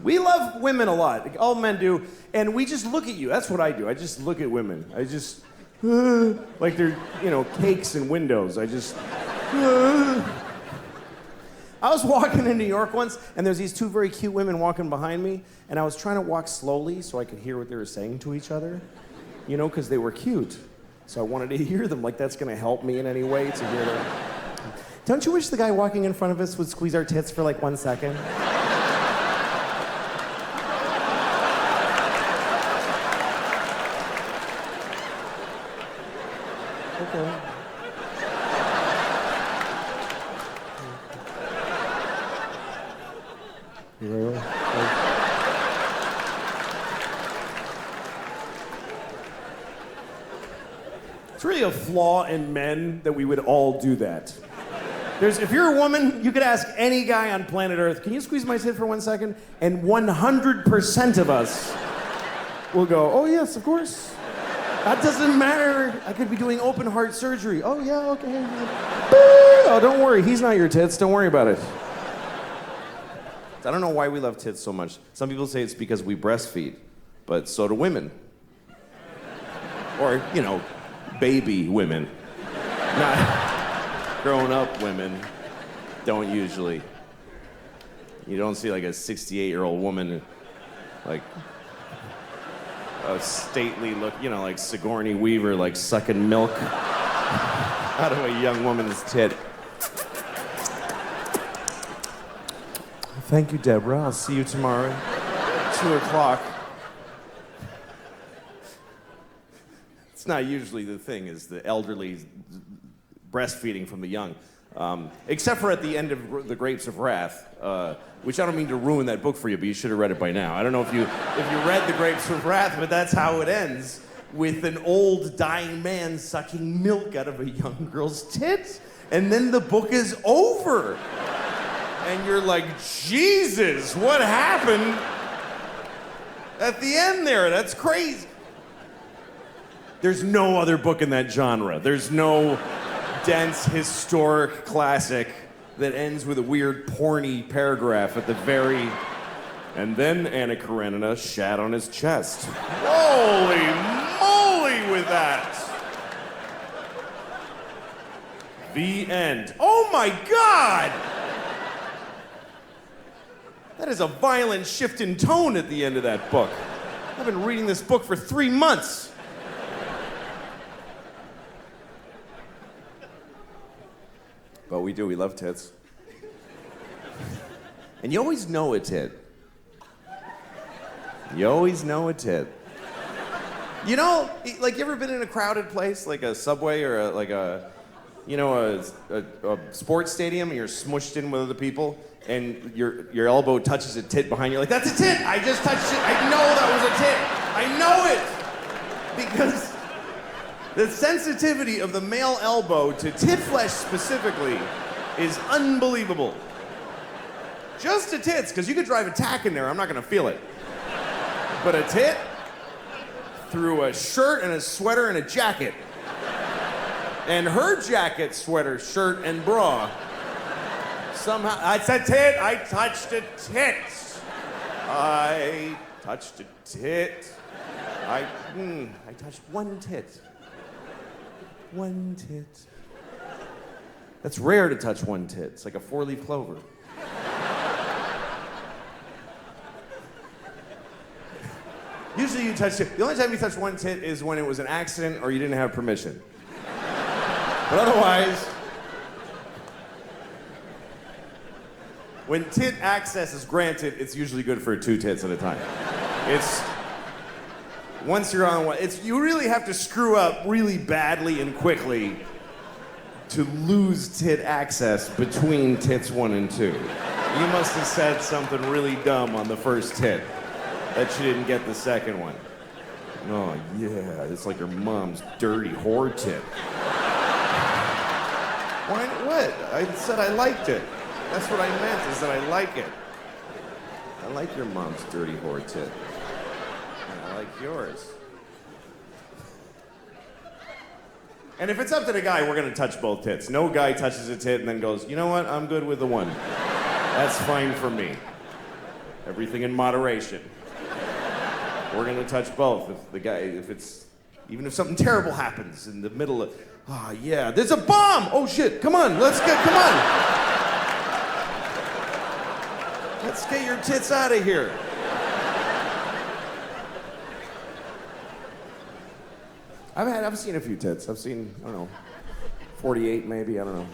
We love women a lot. All men do. And we just look at you. That's what I do. I just look at women. I just, like they're, cakes and windows. I just, I was walking in New York once, and there's these two very cute women walking behind me, and I was trying to walk slowly so I could hear what they were saying to each other, because they were cute. So I wanted to hear them, like that's gonna help me in any way to hear them. Don't you wish the guy walking in front of us would squeeze our tits for like 1 second? Okay. Really? It's really a flaw in men that we would all do that. If you're a woman, you could ask any guy on planet Earth, can you squeeze my tit for 1 second? And 100% of us will go, oh yes, of course. That doesn't matter. I could be doing open heart surgery. Oh yeah, okay. Oh, don't worry, he's not your tits, don't worry about it. I don't know why we love tits so much. Some people say it's because we breastfeed, but so do women. Or, baby women. Not grown-up women don't usually. You don't see like a 68-year-old woman, like a stately look, like Sigourney Weaver, like sucking milk out of a young woman's tit. Thank you, Deborah. I'll see you tomorrow, 2:00. It's not usually the thing, is the elderly breastfeeding from the young. Except for at the end of The Grapes of Wrath, which I don't mean to ruin that book for you, but you should have read it by now. I don't know if you read The Grapes of Wrath, but that's how it ends, with an old dying man sucking milk out of a young girl's tit. And then the book is over. And you're like, Jesus, what happened at the end there? That's crazy. There's no other book in that genre. There's no dense, historic classic that ends with a weird, porny paragraph at the very... And then Anna Karenina shat on his chest. Holy moly with that! The end. Oh my God! That is a violent shift in tone at the end of that book. I've been reading this book for 3 months. But we do, we love tits. And you always know a tit. You always know a tit. You ever been in a crowded place, like a subway or a sports stadium, and you're smushed in with other people, and your elbow touches a tit behind you, like, that's a tit! I just touched it! I know that was a tit! I know it! Because the sensitivity of the male elbow to tit flesh specifically is unbelievable. Just to tits, because you could drive a tack in there, I'm not gonna feel it. But a tit, through a shirt and a sweater and a jacket, and her jacket, sweater, shirt, and bra, somehow, it's a tit, I touched a tit. I touched a tit. I touched one tit. One tit. That's rare to touch one tit. It's like a 4-leaf clover. Usually you touch it. The only time you touch one tit is when it was an accident or you didn't have permission. But otherwise, when tit access is granted, it's usually good for 2 tits at a time. Once you're on one, you really have to screw up really badly and quickly to lose tit access between tits 1 and 2. You must have said something really dumb on the first tit that you didn't get the second one. Oh yeah, it's like your mom's dirty whore tit. Why? What? I said I liked it. That's what I meant, is that I like it. I like your mom's dirty whore tit. And I like yours. And if it's up to the guy, we're gonna touch both tits. No guy touches a tit and then goes, you know what? I'm good with the one. That's fine for me. Everything in moderation. We're gonna touch both. Even if something terrible happens in the middle of, oh yeah, there's a bomb! Oh shit, come on. Let's get your tits out of here. I've seen a few tits. I've seen, I don't know, 48 maybe, I don't know.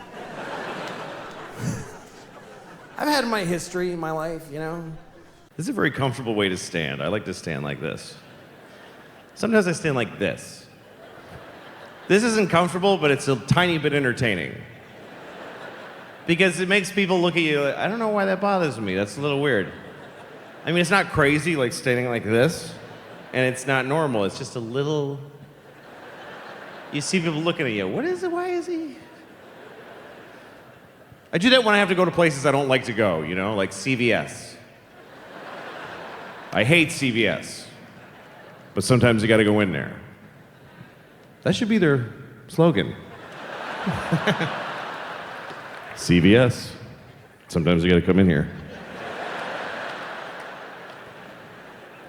I've had my history in my life, you know. This is a very comfortable way to stand. I like to stand like this. Sometimes I stand like this. This isn't comfortable, but it's a tiny bit entertaining. Because it makes people look at you like, I don't know why that bothers me. That's a little weird. I mean, it's not crazy like standing like this, and it's not normal. It's just a little... You see people looking at you. What is it? Why is he? I do that when I have to go to places I don't like to go, you know, like CVS. I hate CVS, but sometimes you gotta go in there. That should be their slogan. CVS. Sometimes you gotta come in here.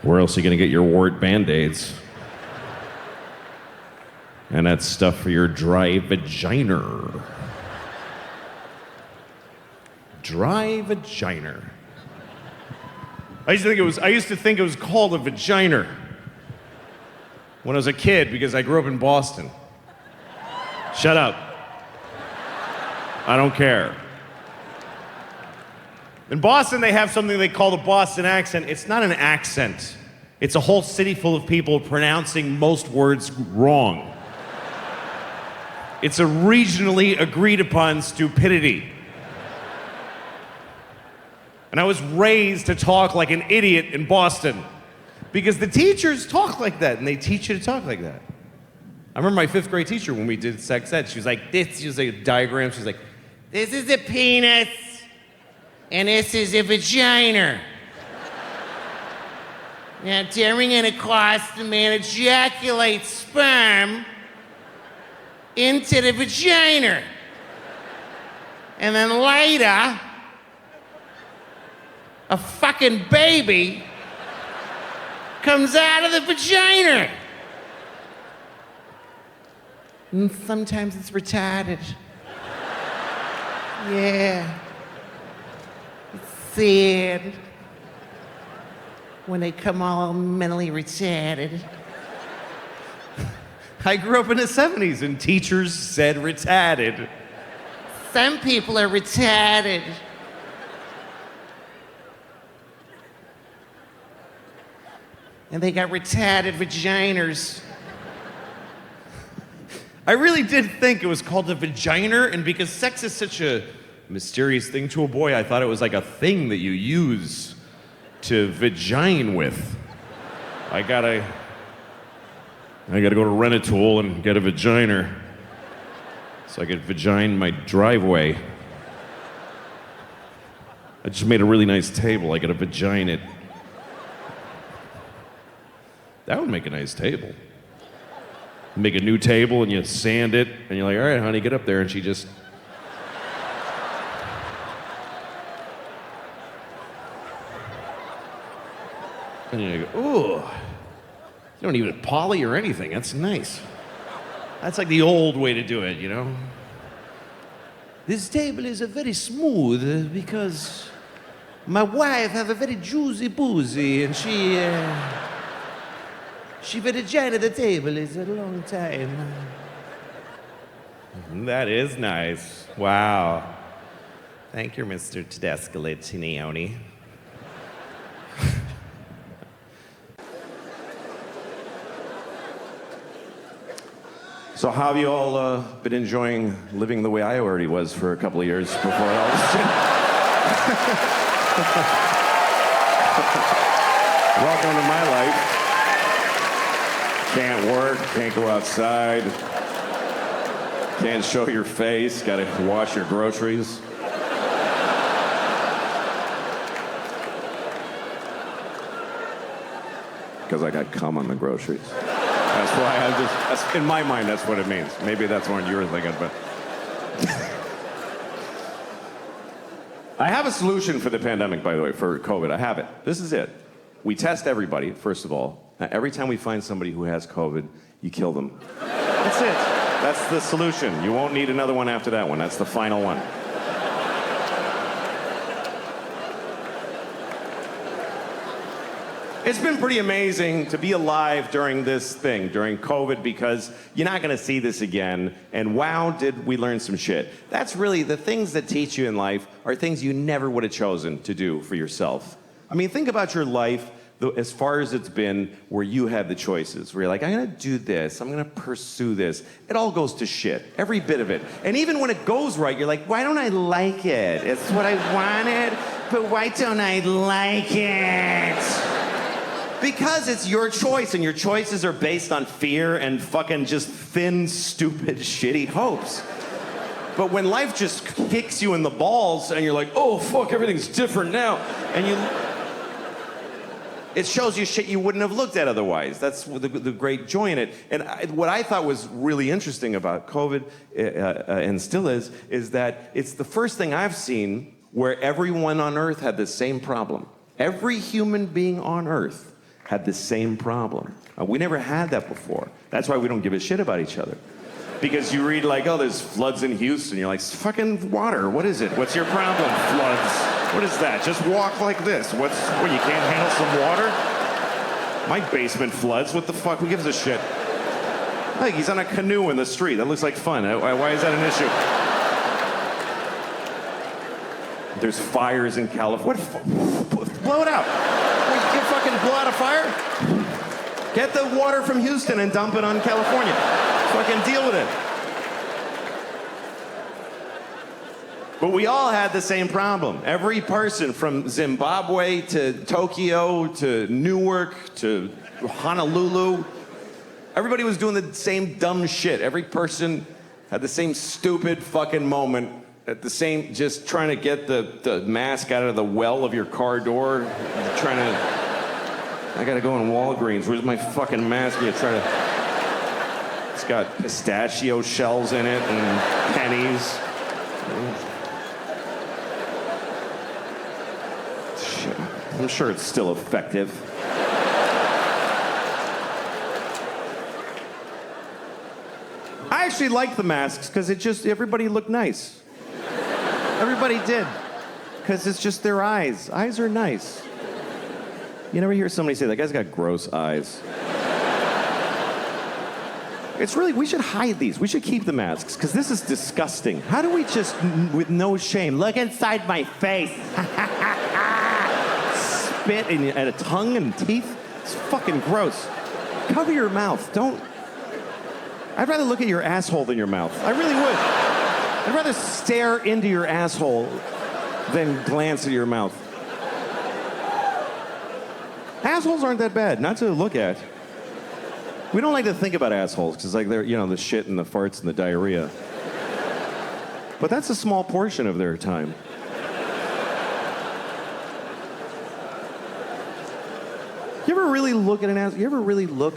Where else are you gonna get your wart Band-Aids? And that's stuff for your dry vagina. Dry vagina. I used to think it was called a vagina when I was a kid because I grew up in Boston. Shut up. I don't care. In Boston, they have something they call the Boston accent. It's not an accent. It's a whole city full of people pronouncing most words wrong. It's a regionally agreed upon stupidity. And I was raised to talk like an idiot in Boston because the teachers talk like that and they teach you to talk like that. I remember my 5th grade teacher when we did sex ed, she was like, she was like a diagram, she was like, this is a penis and this is a vagina. Now during intercourse, the man ejaculates sperm into the vagina. And then later, a fucking baby comes out of the vagina. And sometimes it's retarded. Yeah. It's sad when they come all mentally retarded. I grew up in the 70s and teachers said retarded. Some people are retarded. And they got retarded vaginas. I really did think it was called a vagina, and because sex is such a mysterious thing to a boy, I thought it was like a thing that you use to vagine with. I gotta go to Rent-A-Tool and get a vagina so I could vagine my driveway. I just made a really nice table. I gotta vagine it. That would make a nice table. Make a new table and you sand it and you're like, all right, honey, get up there. And she just... And you go, ooh. You don't even poly or anything. That's nice. That's like the old way to do it, you know? This table is very smooth because my wife have a very juicy boozy and she vagina the table is a long time. That is nice. Wow. Thank you, Mr. Tedesca-Tinioni. So how have you all been enjoying living the way I already was for a couple of years before all this? Welcome to my life. Can't work, can't go outside. Can't show your face, gotta wash your groceries. Because I got cum on the groceries. That's why in my mind, that's what it means. Maybe that's what you were thinking, but. I have a solution for the pandemic, by the way, for COVID. I have it. This is it. We test everybody, first of all. Every time we find somebody who has COVID, you kill them. That's it. That's the solution. You won't need another one after that one. That's the final one. It's been pretty amazing to be alive during this thing, during COVID, because you're not going to see this again. And wow, did we learn some shit. That's really the things that teach you in life are things you never would have chosen to do for yourself. I mean, think about your life as far as it's been where you have the choices, where you're like, I'm going to do this, I'm going to pursue this. It all goes to shit, every bit of it. And even when it goes right, you're like, why don't I like it? It's what I wanted, but why don't I like it? Because it's your choice, and your choices are based on fear and fucking just thin, stupid, shitty hopes. But when life just kicks you in the balls and you're like, oh, fuck, everything's different now, and it shows you shit you wouldn't have looked at otherwise. That's the great joy in it. And what I thought was really interesting about COVID, and still is that it's the first thing I've seen where everyone on Earth had the same problem. Every human being on Earth had the same problem. We never had that before. That's why we don't give a shit about each other. Because you read like, oh, there's floods in Houston. You're like, fucking water, what is it? What's your problem? Floods. What is that? Just walk like this. What, you can't handle some water? My basement floods, what the fuck? Who gives a shit? Like, he's on a canoe in the street. That looks like fun. Why is that an issue? There's fires in California. Blow it out. You fucking blow out a fire? Get the water from Houston and dump it on California. Fucking deal with it. But we all had the same problem. Every person from Zimbabwe to Tokyo to Newark to Honolulu, everybody was doing the same dumb shit. Every person had the same stupid fucking moment at the same, just trying to get the mask out of the well of your car door. Trying to, I gotta go in Walgreens. Where's my fucking mask? You try to, it's got pistachio shells in it and pennies. Shit. I'm sure it's still effective. I actually liked the masks because it just, everybody looked nice. Everybody did. Because it's just their eyes. Eyes are nice. You never hear somebody say, that guy's got gross eyes. It's really, we should hide these. We should keep the masks, because this is disgusting. How do we just, with no shame, look inside my face? Spit and a tongue and teeth? It's fucking gross. Cover your mouth. Don't. I'd rather look at your asshole than your mouth. I really would. I'd rather stare into your asshole than glance at your mouth. Assholes aren't that bad, not to look at. We don't like to think about assholes, because like they're, you know, the shit and the farts and the diarrhea. But that's a small portion of their time. You ever really look at an asshole? You ever really look?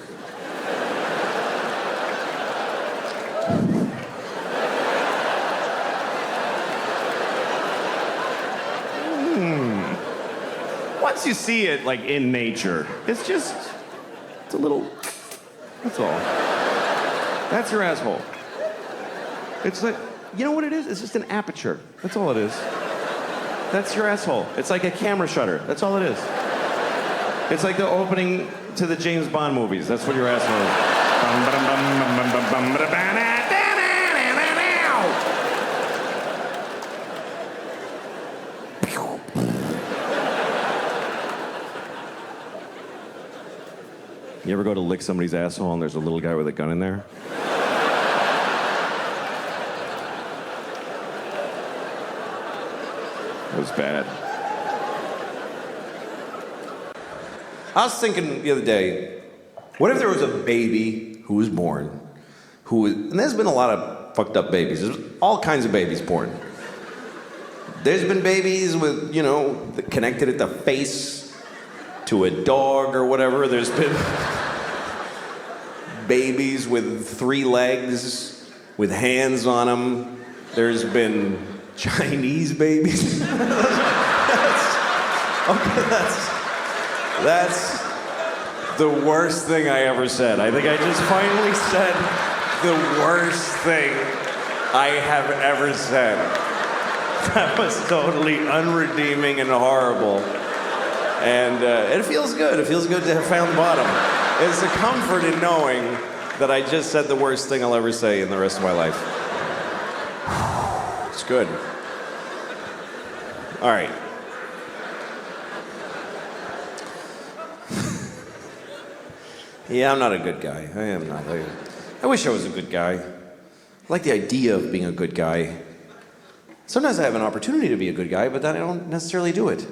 Once you see it, like, in nature, it's just, it's a little, that's all. That's your asshole. It's like, you know what it is? It's just an aperture. That's all it is. That's your asshole. It's like a camera shutter. That's all it is. It's like the opening to the James Bond movies. That's what your asshole is. You ever go to lick somebody's asshole and there's a little guy with a gun in there? It was bad. I was thinking the other day, what if there was a baby who was born, and there's been a lot of fucked up babies. There's all kinds of babies born. There's been babies with, connected at the face to a dog or whatever. There's been babies with 3 legs, with hands on them. There's been Chinese babies. That's the worst thing I ever said. I think I just finally said the worst thing I have ever said. That was totally unredeeming and horrible. And it feels good. It feels good to have found the bottom. It's a comfort in knowing that I just said the worst thing I'll ever say in the rest of my life. It's good. All right. Yeah, I'm not a good guy. I am not. I wish I was a good guy. I like the idea of being a good guy. Sometimes I have an opportunity to be a good guy, but then I don't necessarily do it.